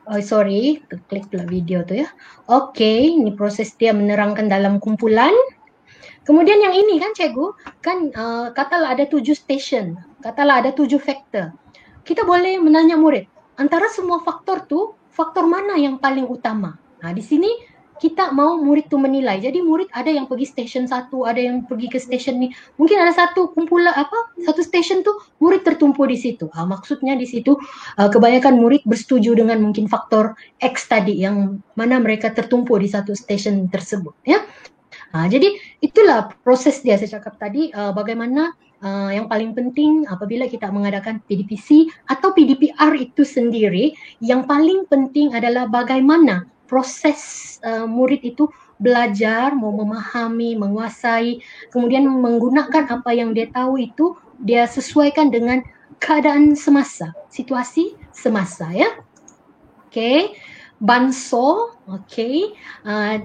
Oh sorry, klik pula video tu ya. Okey, ini proses dia menerangkan dalam kumpulan. Kemudian yang ini kan cikgu, kan katalah ada 7 stesen, katalah ada 7 faktor. Kita boleh menanya murid, antara semua faktor tu, faktor mana yang paling utama? Di sini kita mau murid tu menilai. Jadi murid ada yang pergi stesen satu, ada yang pergi ke stesen ni. Mungkin ada satu kumpulan satu stesen tu murid tertumpu di situ. Maksudnya di situ kebanyakan murid bersetuju dengan mungkin faktor X tadi yang mana mereka tertumpu di satu stesen tersebut ya. Jadi itulah proses dia saya cakap tadi, bagaimana yang paling penting apabila kita mengadakan PDPC atau PDPR itu sendiri, yang paling penting adalah bagaimana proses murid itu belajar, mau memahami, menguasai, kemudian menggunakan apa yang dia tahu itu dia sesuaikan dengan keadaan semasa, situasi semasa ya. Okey. Banso, okey.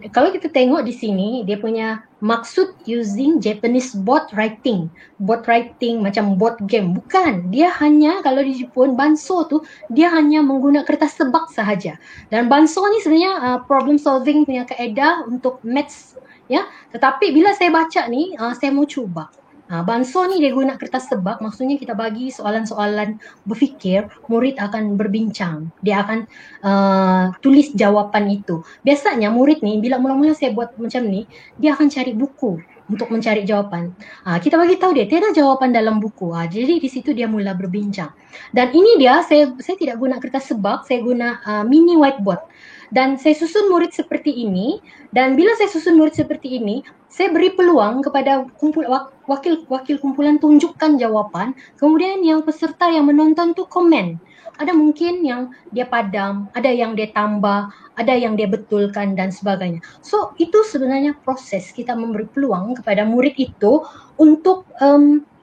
Kalau kita tengok di sini, dia punya maksud using Japanese board writing. Board writing macam board game. Bukan. Dia hanya, kalau di Jepun, banso tu, dia hanya menggunakan kertas sebak sahaja. Dan banso ni sebenarnya problem solving punya kaedah untuk maths. Ya. Tetapi bila saya baca ni, saya mau cuba. Banso ni dia guna kertas sebak, maksudnya kita bagi soalan-soalan berfikir, murid akan berbincang. Dia akan tulis jawapan itu. Biasanya murid ni bila mula-mula saya buat macam ni, dia akan cari buku untuk mencari jawapan. Kita bagi tahu dia tiada jawapan dalam buku. Jadi di situ dia mula berbincang. Dan ini dia saya tidak guna kertas sebak, saya guna mini whiteboard. Dan saya susun murid seperti ini, dan bila saya susun murid seperti ini, saya beri peluang kepada wakil kumpulan tunjukkan jawapan, kemudian yang peserta yang menonton tu komen. Ada mungkin yang dia padam, ada yang dia tambah, ada yang dia betulkan dan sebagainya. So itu sebenarnya proses kita memberi peluang kepada murid itu untuk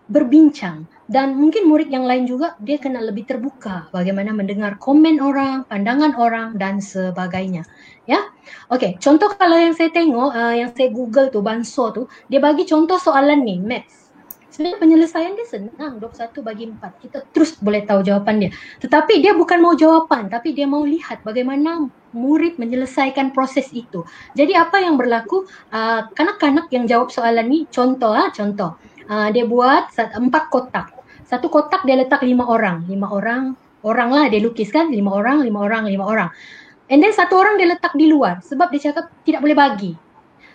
berbincang. Dan mungkin murid yang lain juga dia kena lebih terbuka bagaimana mendengar komen orang, pandangan orang dan sebagainya. Ya. Okey, contoh kalau yang saya tengok, yang saya Google tu, Banso tu, dia bagi contoh soalan ni, maths. Sebenarnya penyelesaian dia senang, 21 bagi 4. Kita terus boleh tahu jawapan dia. Tetapi dia bukan mau jawapan, tapi dia mau lihat bagaimana murid menyelesaikan proses itu. Jadi apa yang berlaku, kanak-kanak yang jawab soalan ni, contoh. Dia buat 4 kotak. Satu kotak dia letak 5 orang. 5 orang orang lah dia lukis kan, 5 orang, 5 orang, 5 orang. And then 1 orang dia letak di luar sebab dia cakap tidak boleh bagi.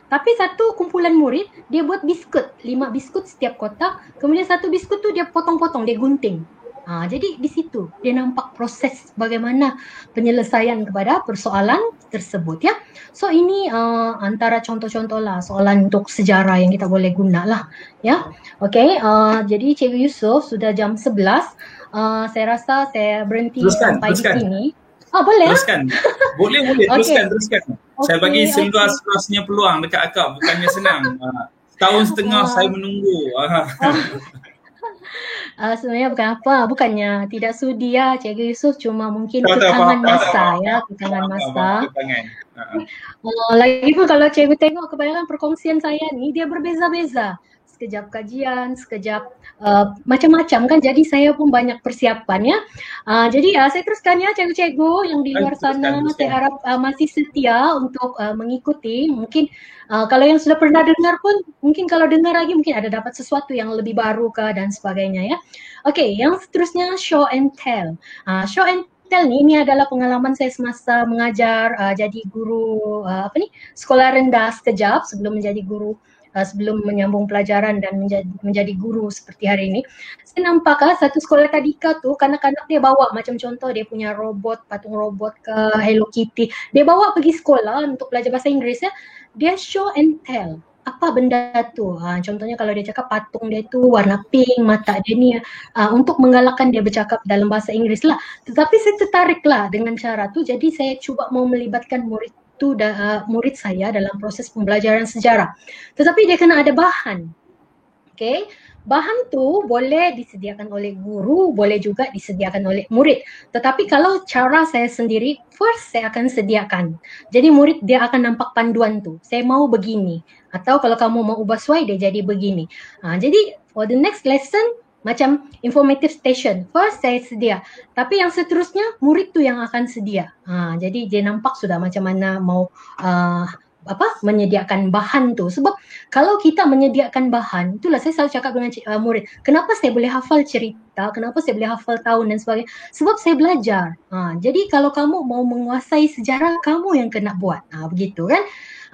Tapi satu kumpulan murid, dia buat biskut, 5 biskut setiap kotak. Kemudian 1 biskut tu dia potong-potong, dia gunting. Jadi di situ dia nampak proses bagaimana penyelesaian kepada persoalan tersebut ya. So ini antara contoh-contoh lah soalan untuk sejarah yang kita boleh guna lah ya. Okay, jadi Cikgu Yusof sudah jam 11. Saya rasa saya berhenti sampai di sini. Boleh? Teruskan. Boleh, teruskan. Saya bagi seluas-luasnya peluang dekat akak, bukannya senang. Tahun setengah saya menunggu. Sebenarnya bukan apa, bukannya tidak sudi ya Cikgu Yusof, cuma mungkin kekangan masa ya, kekangan masa. Lagipun kalau Cikgu tengok kebanyakan perkongsian saya ni, dia berbeza-beza. Sekejap kajian, sekejap macam-macam kan, jadi saya pun banyak persiapan ya. Jadi saya teruskan ya cikgu-cikgu yang di luar sana, saya harap masih setia untuk mengikuti. Mungkin kalau yang sudah pernah dengar pun, mungkin kalau dengar lagi mungkin ada dapat sesuatu yang lebih baru ke dan sebagainya ya. Okay, yang seterusnya show and tell. Show and tell ni, ini adalah pengalaman saya semasa mengajar jadi guru sekolah rendah sekejap sebelum menjadi guru, sebelum menyambung pelajaran dan menjadi guru seperti hari ini. Saya nampak satu sekolah tadika tu, kanak-kanak dia bawa macam contoh dia punya robot, patung robot ke Hello Kitty. Dia bawa pergi sekolah untuk belajar bahasa Inggeris ya. Dia show and tell. Apa benda tu? Contohnya kalau dia cakap patung dia tu warna pink, mata dia ni untuk menggalakkan dia bercakap dalam bahasa Inggeris lah. Tetapi saya tertarik lah dengan cara tu, jadi saya cuba mau melibatkan murid saya dalam proses pembelajaran sejarah. Tetapi dia kena ada bahan. Okay? Bahan tu boleh disediakan oleh guru, boleh juga disediakan oleh murid. Tetapi kalau cara saya sendiri, first saya akan sediakan. Jadi murid dia akan nampak panduan tu. Saya mau begini. Atau kalau kamu mau ubah suai, dia jadi begini. Jadi for the next lesson, macam informative station. First saya sedia. Tapi yang seterusnya murid tu yang akan sedia. Jadi dia nampak sudah macam mana mau menyediakan bahan tu. Sebab kalau kita menyediakan bahan, itulah saya selalu cakap dengan murid, kenapa saya boleh hafal cerita, kenapa saya boleh hafal tahun dan sebagainya. Sebab saya belajar. Jadi kalau kamu mau menguasai sejarah, kamu yang kena buat. Begitu kan?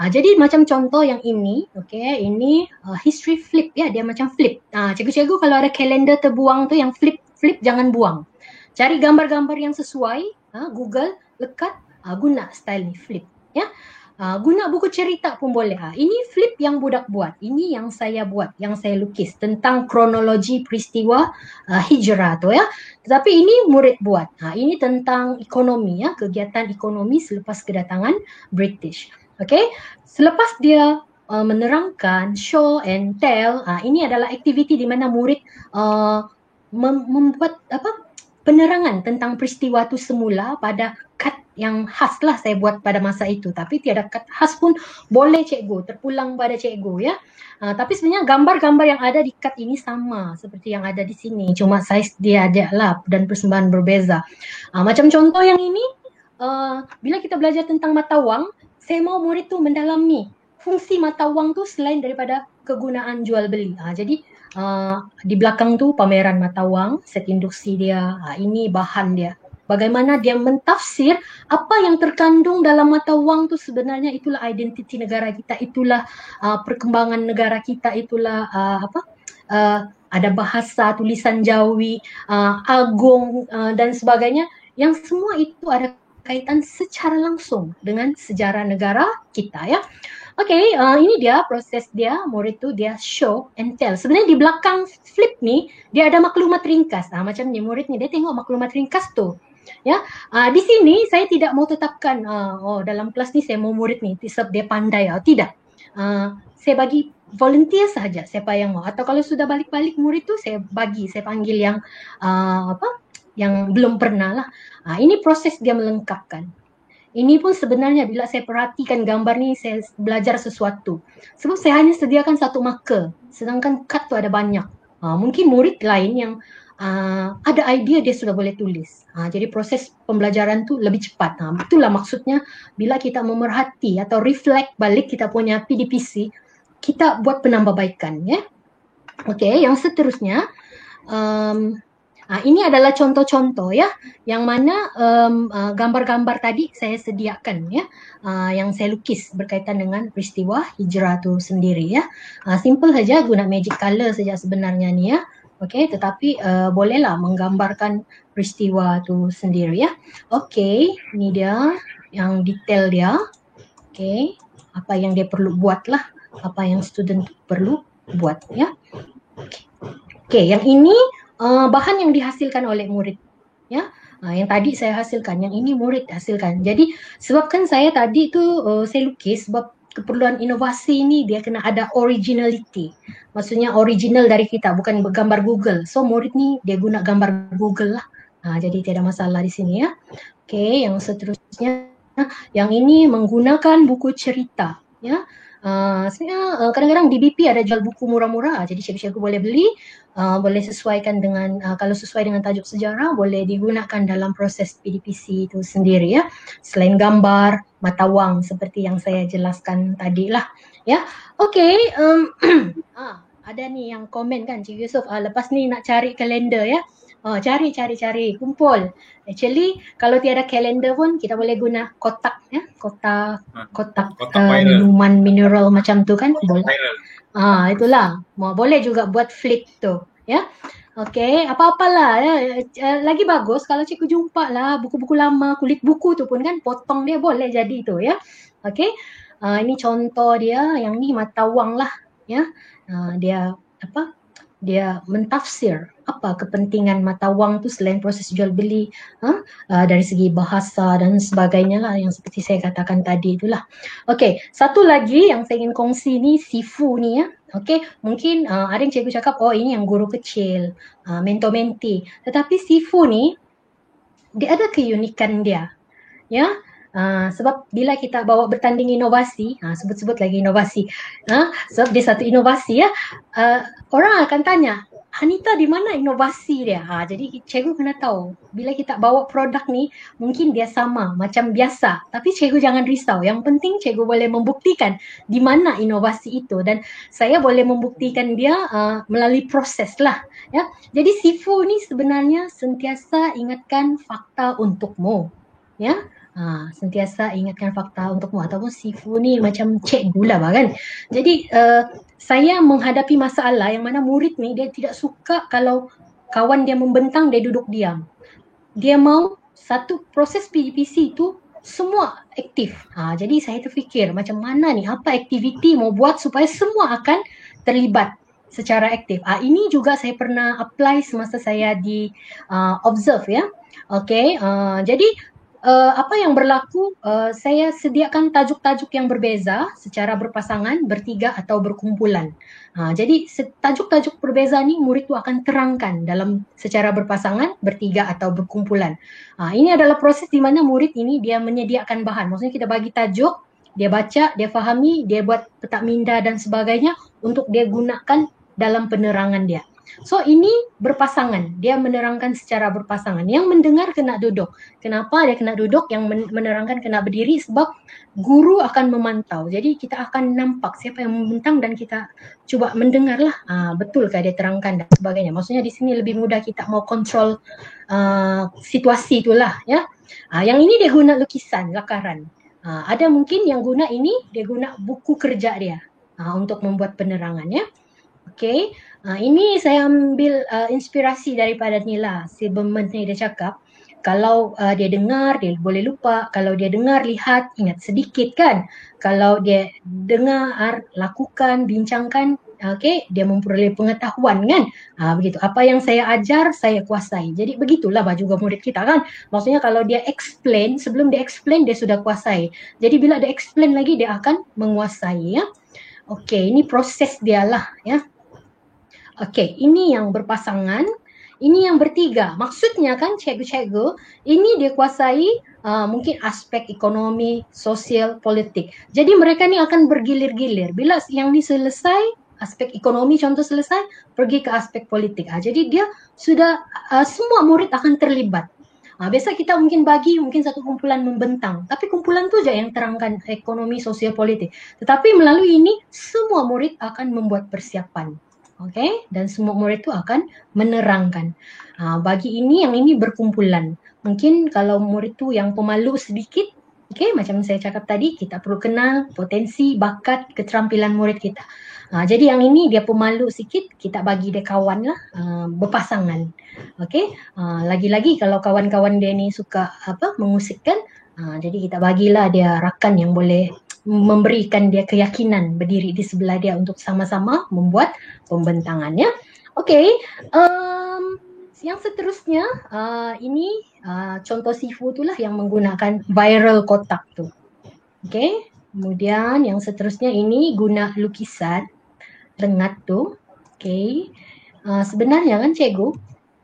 Jadi macam contoh yang ini, okay, ini history flip ya, dia macam flip. Cikgu-cikgu kalau ada kalender terbuang tu yang flip jangan buang. Cari gambar-gambar yang sesuai, Google, lekat, guna style ni flip ya. Guna buku cerita pun boleh. Ini flip yang budak buat, ini yang saya buat, yang saya lukis tentang kronologi peristiwa hijrah tu ya. Tetapi ini murid buat. Ini tentang ekonomi ya, kegiatan ekonomi selepas kedatangan British. Okay, selepas dia menerangkan show and tell, ini adalah aktiviti di mana murid membuat penerangan tentang peristiwa itu semula pada kad yang khas lah saya buat pada masa itu. Tapi tiada kad khas pun boleh cikgu, terpulang pada cikgu ya. Tapi sebenarnya gambar-gambar yang ada di kad ini sama seperti yang ada di sini. Cuma saiz dia ada lah dan persembahan berbeza. Macam contoh yang ini, bila kita belajar tentang mata wang, saya mau murid tu mendalami fungsi mata wang tu selain daripada kegunaan jual beli. Jadi di belakang tu pameran mata wang, set induksi dia, ini bahan dia. Bagaimana dia mentafsir apa yang terkandung dalam mata wang tu sebenarnya itulah identiti negara kita, itulah perkembangan negara kita, itulah ada bahasa, tulisan Jawi, agung dan sebagainya, yang semua itu ada kaitan secara langsung dengan sejarah negara kita ya. Okay, ini dia proses dia, murid tu dia show and tell. Sebenarnya di belakang flip ni dia ada maklumat ringkas. Macam ni murid ni dia tengok maklumat ringkas tu. Ya, di sini saya tidak mau tetapkan dalam kelas ni saya mau murid ni sebab dia pandai tidak. Saya bagi volunteer sahaja siapa yang mau, atau kalau sudah balik-balik murid tu saya panggil yang yang belum pernah lah. Ini proses dia melengkapkan. Ini pun sebenarnya bila saya perhatikan gambar ni saya belajar sesuatu. Sebab saya hanya sediakan satu marker, sedangkan kad tu ada banyak. Mungkin murid lain yang ada idea dia sudah boleh tulis. Jadi proses pembelajaran tu lebih cepat. Itulah maksudnya bila kita memerhati atau reflect balik kita punya PDPC, kita buat penambahbaikan ya. Okay, yang seterusnya Ini adalah contoh-contoh ya, yang mana gambar-gambar tadi saya sediakan ya, yang saya lukis berkaitan dengan peristiwa hijrah tu sendiri ya. Simple saja, guna magic color saja sebenarnya ni ya. Okey, tetapi bolehlah menggambarkan peristiwa tu sendiri ya. Okey, ni dia yang detail dia. Okey, apa yang dia perlu buat lah, apa yang student perlu buat ya. Okey, yang ini bahan yang dihasilkan oleh murid ya. Yang tadi saya hasilkan, yang ini murid hasilkan. Jadi sebabkan saya tadi tu saya lukis sebab keperluan inovasi ni dia kena ada originality. Maksudnya original dari kita, bukan gambar Google. So murid ni dia guna gambar Google lah. Jadi tiada masalah di sini ya. Okey, yang seterusnya, yang ini menggunakan buku cerita ya. Sebenarnya kadang-kadang di BP ada jual buku murah-murah, jadi cikgu-cikgu boleh beli, boleh sesuaikan dengan kalau sesuai dengan tajuk sejarah boleh digunakan dalam proses PDPC itu sendiri ya. Selain gambar, mata wang seperti yang saya jelaskan tadi lah ya. Okey, ada ni yang komen kan Cik Yusof, lepas ni nak cari kalender ya. Cari, kumpul. Actually kalau tiada kalender pun kita boleh guna kotak ya, kotak minuman mineral macam tu kan, boleh. Itulah. Boleh juga buat flip tu ya. Okey, apa-apalah ya. Lagi bagus kalau cikgu jumpa lah buku-buku lama, kulit buku tu pun kan potong dia boleh jadi tu ya. Okey. Ini contoh dia, yang ni mata wang lah ya. Dia apa? Dia mentafsir apa kepentingan mata wang tu selain proses jual beli dari segi bahasa dan sebagainya lah, yang seperti saya katakan tadi itulah. Okey, satu lagi yang saya ingin kongsi ni, sifu ni ya. Okey, mungkin ada yang cikgu cakap ini yang guru kecil, mentor-mentee. Tetapi sifu ni dia ada keunikan dia ya. Sebab bila kita bawa bertanding inovasi, sebut-sebut lagi inovasi, sebab dia satu inovasi ya, orang akan tanya, Anita di mana inovasi dia? Jadi cikgu kena tahu, bila kita bawa produk ni mungkin dia sama macam biasa, tapi cikgu jangan risau, yang penting cikgu boleh membuktikan di mana inovasi itu, dan saya boleh membuktikan dia melalui proses lah ya. Jadi sifu ni sebenarnya sentiasa ingatkan fakta untukmu ya. Sentiasa ingatkan fakta untukmu, ataupun sifu ni macam cikgu lah kan. Jadi saya menghadapi masalah yang mana murid ni dia tidak suka kalau kawan dia membentang dia duduk diam. Dia mau satu proses PDPC itu semua aktif. Jadi saya terfikir macam mana ni, apa aktiviti mau buat supaya semua akan terlibat secara aktif. Ini juga saya pernah apply semasa saya di observe ya. Okey, jadi apa yang berlaku, saya sediakan tajuk-tajuk yang berbeza secara berpasangan, bertiga atau berkumpulan. Jadi tajuk-tajuk berbeza ni murid tu akan terangkan dalam secara berpasangan, bertiga atau berkumpulan. Ini adalah proses di mana murid ini dia menyediakan bahan. Maksudnya kita bagi tajuk, dia baca, dia fahami, dia buat petak minda dan sebagainya untuk dia gunakan dalam penerangan dia. So ini berpasangan, dia menerangkan secara berpasangan. Yang mendengar kena duduk. Kenapa dia kena duduk? Yang menerangkan kena berdiri, sebab guru akan memantau. Jadi kita akan nampak siapa yang membentang dan kita cuba mendengarlah, betulkah dia terangkan dan sebagainya. Maksudnya di sini lebih mudah kita mau kontrol situasi itulah ya. Yang ini dia guna lukisan, lakaran. Ada mungkin yang guna ini, dia guna buku kerja dia untuk membuat penerangan ya. Okey. Ini saya ambil inspirasi daripada Nila. Si Berman ni dia cakap, kalau dia dengar, dia boleh lupa. Kalau dia dengar, lihat, ingat sedikit kan. Kalau dia dengar, lakukan, bincangkan, dia memperoleh pengetahuan kan. Begitu. Apa yang saya ajar, saya kuasai. Jadi begitulah juga murid kita kan. Maksudnya kalau dia explain, sebelum dia explain, dia sudah kuasai. Jadi bila dia explain lagi, dia akan menguasai ya. Okey, ini proses dia lah ya. Okey, ini yang berpasangan, ini yang bertiga. Maksudnya kan cikgu-cikgu, ini dia kuasai mungkin aspek ekonomi, sosial, politik. Jadi mereka ni akan bergilir-gilir. Bila yang ni selesai, aspek ekonomi contoh selesai, pergi ke aspek politik. Jadi dia sudah, semua murid akan terlibat. Biasa kita mungkin satu kumpulan membentang, tapi kumpulan tu je yang terangkan ekonomi, sosial, politik. Tetapi melalui ini, semua murid akan membuat persiapan. Okay? Dan semua murid itu akan menerangkan. Bagi ini, yang ini berkumpulan. Mungkin kalau murid itu yang pemalu sedikit, okay, macam saya cakap tadi, kita perlu kenal potensi, bakat, keterampilan murid kita. Jadi yang ini dia pemalu sedikit, kita bagi dia kawan lah, berpasangan. Okay? Lagi-lagi kalau kawan-kawan dia ni suka mengusikkan, jadi kita bagilah dia rakan yang boleh memberikan dia keyakinan berdiri di sebelah dia untuk sama-sama membuat pembentangannya. Okay, yang seterusnya ini contoh sifu itulah yang menggunakan viral kotak tu. Okay, kemudian yang seterusnya ini guna lukisan rengat tu. Okay, sebenarnya kan cikgu,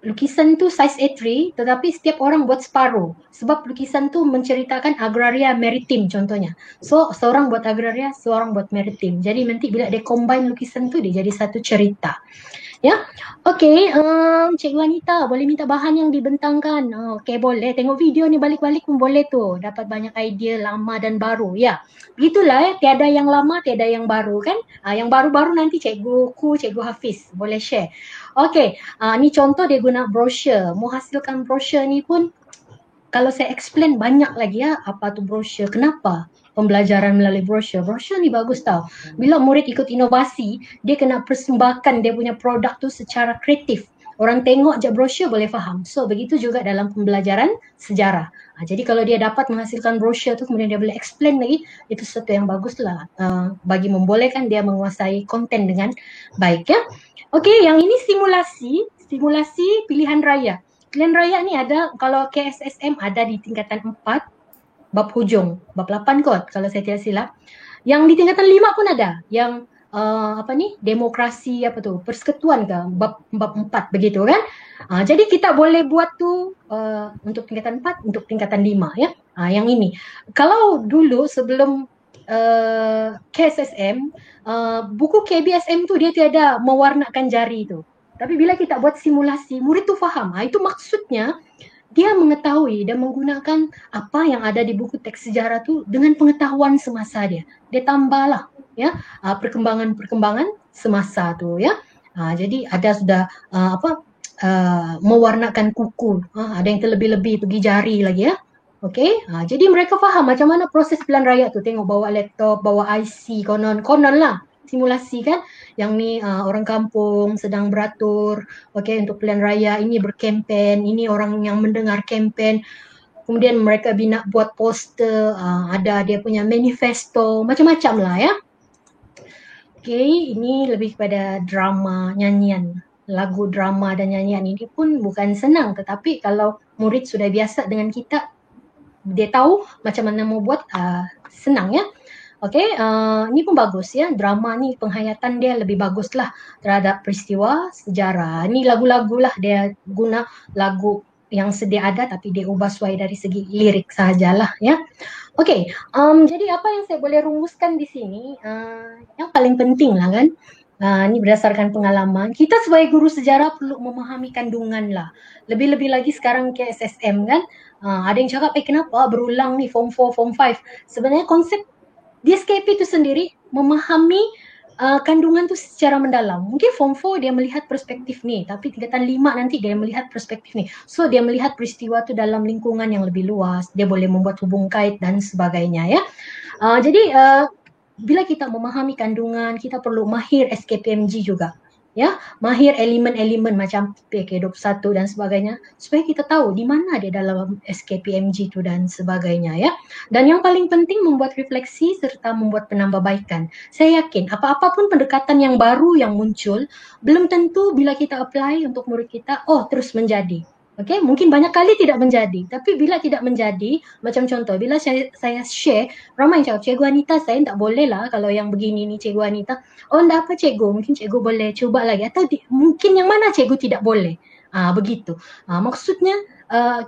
lukisan tu size A3 tetapi setiap orang buat separuh sebab lukisan tu menceritakan agraria maritim contohnya. So seorang buat agraria, seorang buat maritim. Jadi nanti bila dia combine lukisan tu dia jadi satu cerita. Ya. Okey, Cikgu Anita boleh minta bahan yang dibentangkan. Okey, boleh. Tengok video ni balik-balik pun boleh tu. Dapat banyak idea lama dan baru. Ya. Begitulah tiada yang lama, tiada yang baru kan? Yang baru-baru nanti Cikgu Hafiz boleh share. Okey, ni contoh dia guna brochure. Mau hasilkan brochure ni pun kalau saya explain banyak lagi ya apa tu brochure. Kenapa? Pembelajaran melalui brochure. Brochure ni bagus tau. Bila murid ikut inovasi, dia kena persembahkan dia punya produk tu secara kreatif. Orang tengok je brochure boleh faham. So begitu juga dalam pembelajaran sejarah. Jadi kalau dia dapat menghasilkan brochure tu kemudian dia boleh explain lagi, itu sesuatu yang bagus lah bagi membolehkan dia menguasai konten dengan baik ya. Okey, yang ini simulasi pilihan raya. Pilihan raya ni ada kalau KSSM ada di tingkatan 4, bab hujung, bab 8 kot kalau saya tidak silap. Yang di tingkatan 5 pun ada, yang demokrasi persekutuan ke, bab 4 begitu kan. Jadi kita boleh buat tu untuk tingkatan 4, untuk tingkatan 5 ya. Yang ini. Kalau dulu sebelum KSSM, buku KBSM tu dia tiada mewarnakan jari tu. Tapi bila kita buat simulasi, murid tu faham. Itu maksudnya dia mengetahui dan menggunakan apa yang ada di buku teks sejarah tu dengan pengetahuan semasa dia. Dia tambahlah ya perkembangan semasa tu ya. Jadi ada sudah mewarnakan kuku. Ada yang terlebih-lebih pergi jari lagi ya. Okey, jadi mereka faham macam mana proses pilihan raya tu. Tengok bawa laptop, bawa IC, konon lah simulasi kan. Yang ni orang kampung sedang beratur, okey, untuk pilihan raya, ini berkempen, ini orang yang mendengar kempen. Kemudian mereka buat poster, ada dia punya manifesto, macam-macam lah ya. Okey, ini lebih kepada drama, nyanyian. Lagu drama dan nyanyian ini pun bukan senang, tetapi kalau murid sudah biasa dengan kita, dia tahu macam mana mau buat, senang ya. Okey, ni pun bagus ya. Drama ni penghayatan dia lebih bagus lah terhadap peristiwa sejarah. Ni lagu-lagu lah, dia guna lagu yang sedia ada tapi dia ubah suai dari segi lirik sahajalah ya. Okey, jadi apa yang saya boleh rumuskan di sini, yang paling penting lah kan, ini berdasarkan pengalaman, kita sebagai guru sejarah perlu memahami kandungan lah. Lebih-lebih lagi sekarang KSSM kan, ada yang cakap, kenapa berulang ni form 4, form 5. Sebenarnya konsep di SKP itu sendiri memahami kandungan tu secara mendalam. Mungkin form 4 dia melihat perspektif ni, tapi tingkatan 5 nanti dia melihat perspektif ni. So dia melihat peristiwa tu dalam lingkungan yang lebih luas, dia boleh membuat hubung kait dan sebagainya ya. Jadi bila kita memahami kandungan, kita perlu mahir SKPMG juga. Ya, mahir elemen-elemen macam PK21 dan sebagainya supaya kita tahu di mana dia dalam SKPMG itu dan sebagainya ya. Dan yang paling penting membuat refleksi serta membuat penambahbaikan. Saya yakin apa-apa pun pendekatan yang baru yang muncul belum tentu bila kita apply untuk murid kita terus menjadi. Okey, mungkin banyak kali tidak menjadi. Tapi bila tidak menjadi, macam contoh, bila saya share, ramai yang cakap, Cikgu Anita, saya tak boleh lah kalau yang begini ni Cikgu Anita. Tak apa Cikgu, mungkin Cikgu boleh cuba lagi. Atau mungkin yang mana Cikgu tidak boleh. Begitu. Maksudnya,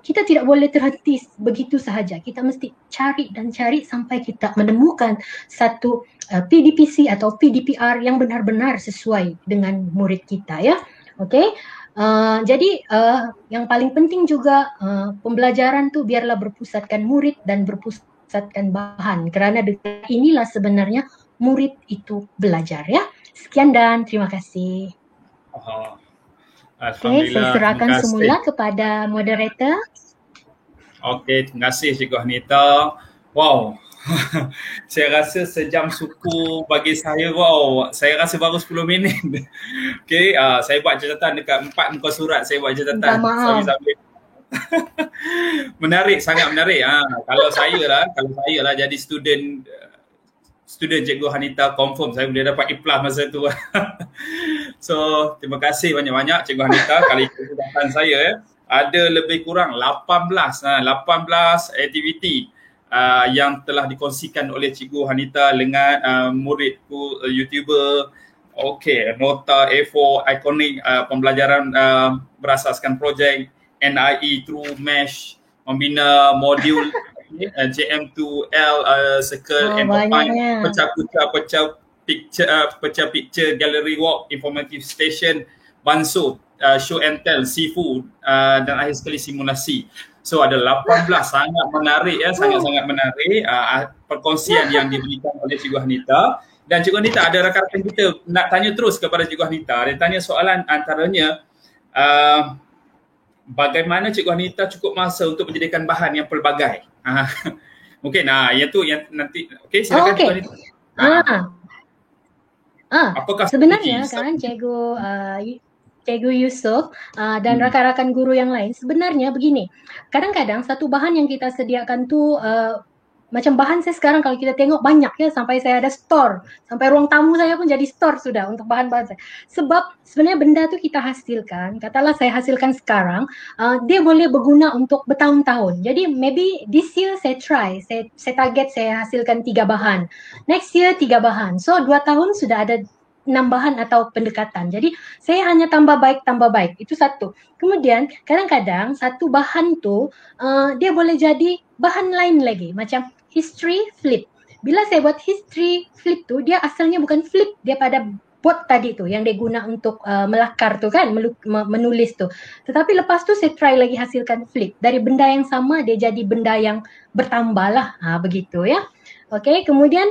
kita tidak boleh terhenti begitu sahaja. Kita mesti cari dan cari sampai kita menemukan satu PDPC atau PDPR yang benar-benar sesuai dengan murid kita ya. Okey. Jadi yang paling penting juga pembelajaran tu biarlah berpusatkan murid dan berpusatkan bahan, kerana dengan inilah sebenarnya murid itu belajar ya. Sekian dan terima kasih. Okey, saya serahkan semula kepada moderator. Okey, terima kasih Cikgu Hanita. Wow. Saya rasa sejam suku bagi saya, wow, saya rasa baru 10 minit. Okey, saya buat catatan dekat 4 muka surat, saya buat catatan sambil-sambil. Menarik, sangat menarik. Kalau saya lah jadi student Cikgu Hanita, confirm saya boleh dapat A+ masa tu. So, terima kasih banyak-banyak Cikgu Hanita. Kali ini catatan saya ada lebih kurang 18 aktiviti yang telah dikongsikan oleh Cikgu Hanita dengan muridku YouTuber. Okey, nota A4 ikonik pembelajaran berasaskan projek NIE through Mesh, membina modul JM2L, Circle and Combine, pecah picture, gallery walk, informative station, banso, show and tell, seafood, dan akhir sekali simulasi. So ada 18, sangat menarik ya, sangat-sangat menarik perkongsian yang diberikan oleh Cikgu Hanita. Dan Cikgu Hanita ada rakan-rakan kita nak tanya terus kepada Cikgu Hanita. Dia tanya soalan antaranya, bagaimana Cikgu Hanita cukup masa untuk menjadikan bahan yang pelbagai? Mungkin yang tu yang nanti. Okey, silakan Cikgu Hanita. Apakah sebenarnya kan Cikgu Yusof dan rakan-rakan guru yang lain, sebenarnya begini, kadang-kadang satu bahan yang kita sediakan tu macam bahan saya sekarang kalau kita tengok banyak ya, sampai saya ada store, sampai ruang tamu saya pun jadi store sudah untuk bahan-bahan saya. Sebab sebenarnya benda tu kita hasilkan, katalah saya hasilkan sekarang, dia boleh berguna untuk bertahun-tahun. Jadi maybe this year saya try, saya target saya hasilkan 3 bahan. Next year 3 bahan. So 2 tahun sudah ada 6 bahan atau pendekatan. Jadi saya hanya tambah baik. Itu satu. Kemudian kadang-kadang satu bahan tu dia boleh jadi bahan lain lagi. Macam history flip. Bila saya buat history flip tu, dia asalnya bukan flip, dia pada board tadi tu yang dia guna untuk melakar tu kan, menulis tu. Tetapi lepas tu saya try lagi hasilkan flip. Dari benda yang sama dia jadi benda yang bertambah lah. Begitu ya. Okey, kemudian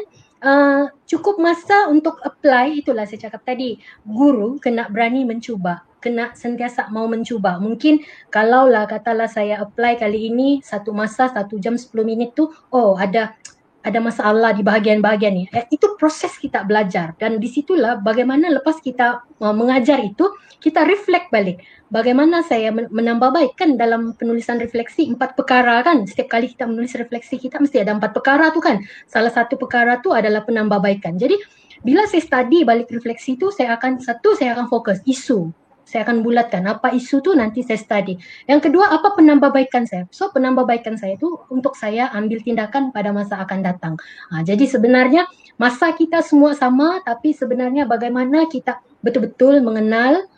cukup masa untuk apply, itulah saya cakap tadi. Guru kena berani mencuba, kena sentiasa mau mencuba. Mungkin kalaulah katalah saya apply kali ini, satu masa 1 jam 10 minit tu, ada masalah di bahagian-bahagian ni. Itu proses kita belajar, dan di situlah bagaimana lepas kita mengajar itu, kita reflect balik. Bagaimana saya menambah baik kan dalam penulisan refleksi 4 perkara kan. Setiap kali kita menulis refleksi kita mesti ada 4 perkara tu kan. Salah satu perkara tu adalah penambahbaikan. Jadi bila saya study balik refleksi tu, saya akan fokus isu. Saya akan bulatkan apa isu tu, nanti saya study. Yang kedua, apa penambahbaikan saya. So penambahbaikan saya tu untuk saya ambil tindakan pada masa akan datang. Jadi sebenarnya masa kita semua sama, tapi sebenarnya bagaimana kita betul-betul mengenal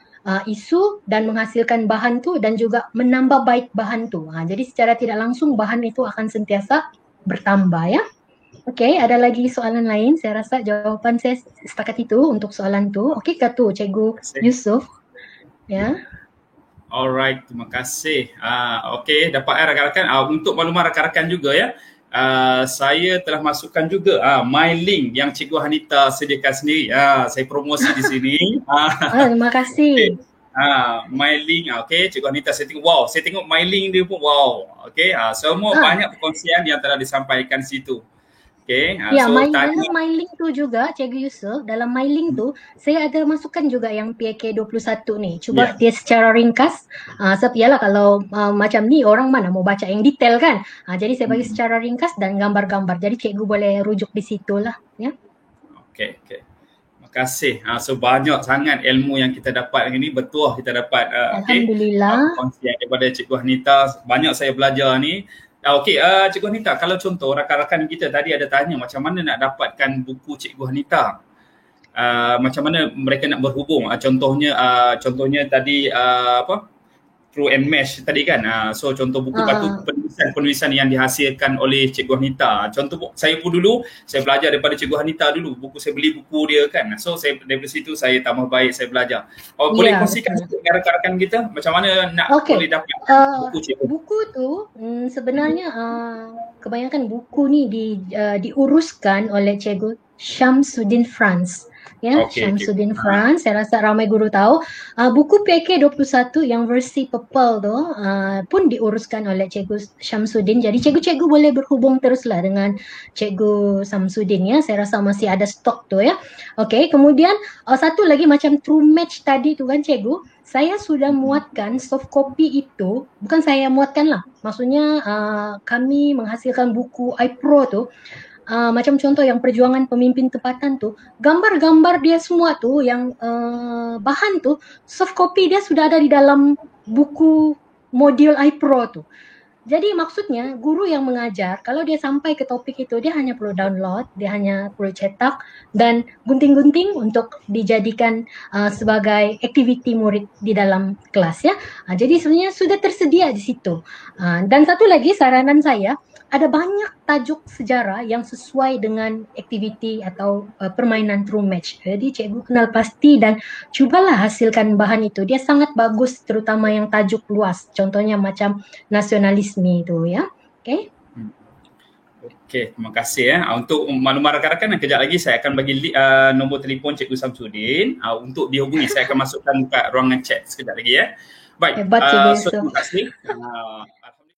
isu dan menghasilkan bahan tu dan juga menambah baik bahan tu. Jadi secara tidak langsung bahan itu akan sentiasa bertambah ya. Okey, ada lagi soalan lain? Saya rasa jawapan saya setakat itu untuk soalan tu. Okey ke tu Cikgu Yusof? Ya. Alright, terima kasih. Okey, dapat rakan-rakan. Untuk makluman rakan-rakan juga ya. Saya telah masukkan juga my link yang Cikgu Hanita sediakan sendiri. Saya promosi di sini. Terima kasih. My link, okay, Cikgu Hanita saya tengok my link dia pun wow. Okay, semua banyak perkongsian yang telah disampaikan situ. Okay, dalam my link tu juga Cikgu Yusof, dalam my link tu saya ada masukkan juga yang PAK 21 ni. Cuba dia secara ringkas. Sebab ialah kalau macam ni orang mana mau baca yang detail kan. Jadi saya bagi secara ringkas dan gambar-gambar. Jadi cikgu boleh rujuk di situlah ya. Okay. Terima kasih. So banyak sangat ilmu yang kita dapat hari ni, betul kita dapat alhamdulillah. Kongsian daripada Cikgu Hanita. Banyak saya belajar ni. Okey, Cikgu Hanita, kalau contoh rakan-rakan kita tadi ada tanya macam mana nak dapatkan buku Cikgu Hanita, macam mana mereka nak berhubung, contohnya tadi Through and Mesh tadi kan, so contoh buku tu penulisan yang dihasilkan oleh Cikgu Hanita. Contoh saya pun dulu saya belajar daripada Cikgu Hanita dulu, saya beli buku dia kan, so saya dari situ saya tambah baik, saya belajar. Boleh kongsikan dengan rakan-rakan kita macam mana nak boleh dapat buku Cikgu? Buku tu sebenarnya kebanyakan buku ni diuruskan oleh Cikgu Syamsuddin Franz. ya, Okey, okey. Syamsuddin Franz. Saya rasa ramai guru tahu. Buku PK21 yang versi purple tu pun diuruskan oleh Cikgu Syamsuddin. Jadi cikgu-cikgu boleh berhubung teruslah dengan Cikgu Syamsuddin ya. Saya rasa masih ada stok tu ya. Okey, kemudian satu lagi macam True Match tadi tu kan cikgu, saya sudah muatkan soft copy itu, bukan saya muatkan lah. Maksudnya kami menghasilkan buku iPro tu. Macam contoh yang perjuangan pemimpin tempatan tu, gambar-gambar dia semua tu yang bahan tu, soft copy dia sudah ada di dalam buku modul iPro tu. Jadi maksudnya guru yang mengajar, kalau dia sampai ke topik itu, dia hanya perlu download, dia hanya perlu cetak dan gunting-gunting untuk dijadikan sebagai aktiviti murid di dalam kelas ya. Jadi sebenarnya sudah tersedia di situ. Dan satu lagi saranan saya, ada banyak tajuk sejarah yang sesuai dengan aktiviti atau permainan True Match. Jadi cikgu kenal pasti dan cubalah hasilkan bahan itu. Dia sangat bagus terutama yang tajuk luas. Contohnya macam nasionalisme itu ya. Okey. Okey, terima kasih untuk maklumat rakan-rakan, kejap lagi saya akan bagi nombor telefon Cikgu Syamsuddin untuk dihubungi. Saya akan masukkan kat ruangan chat sekejap lagi ya. Baik, Hebat Cikgu Yusof. terima kasih.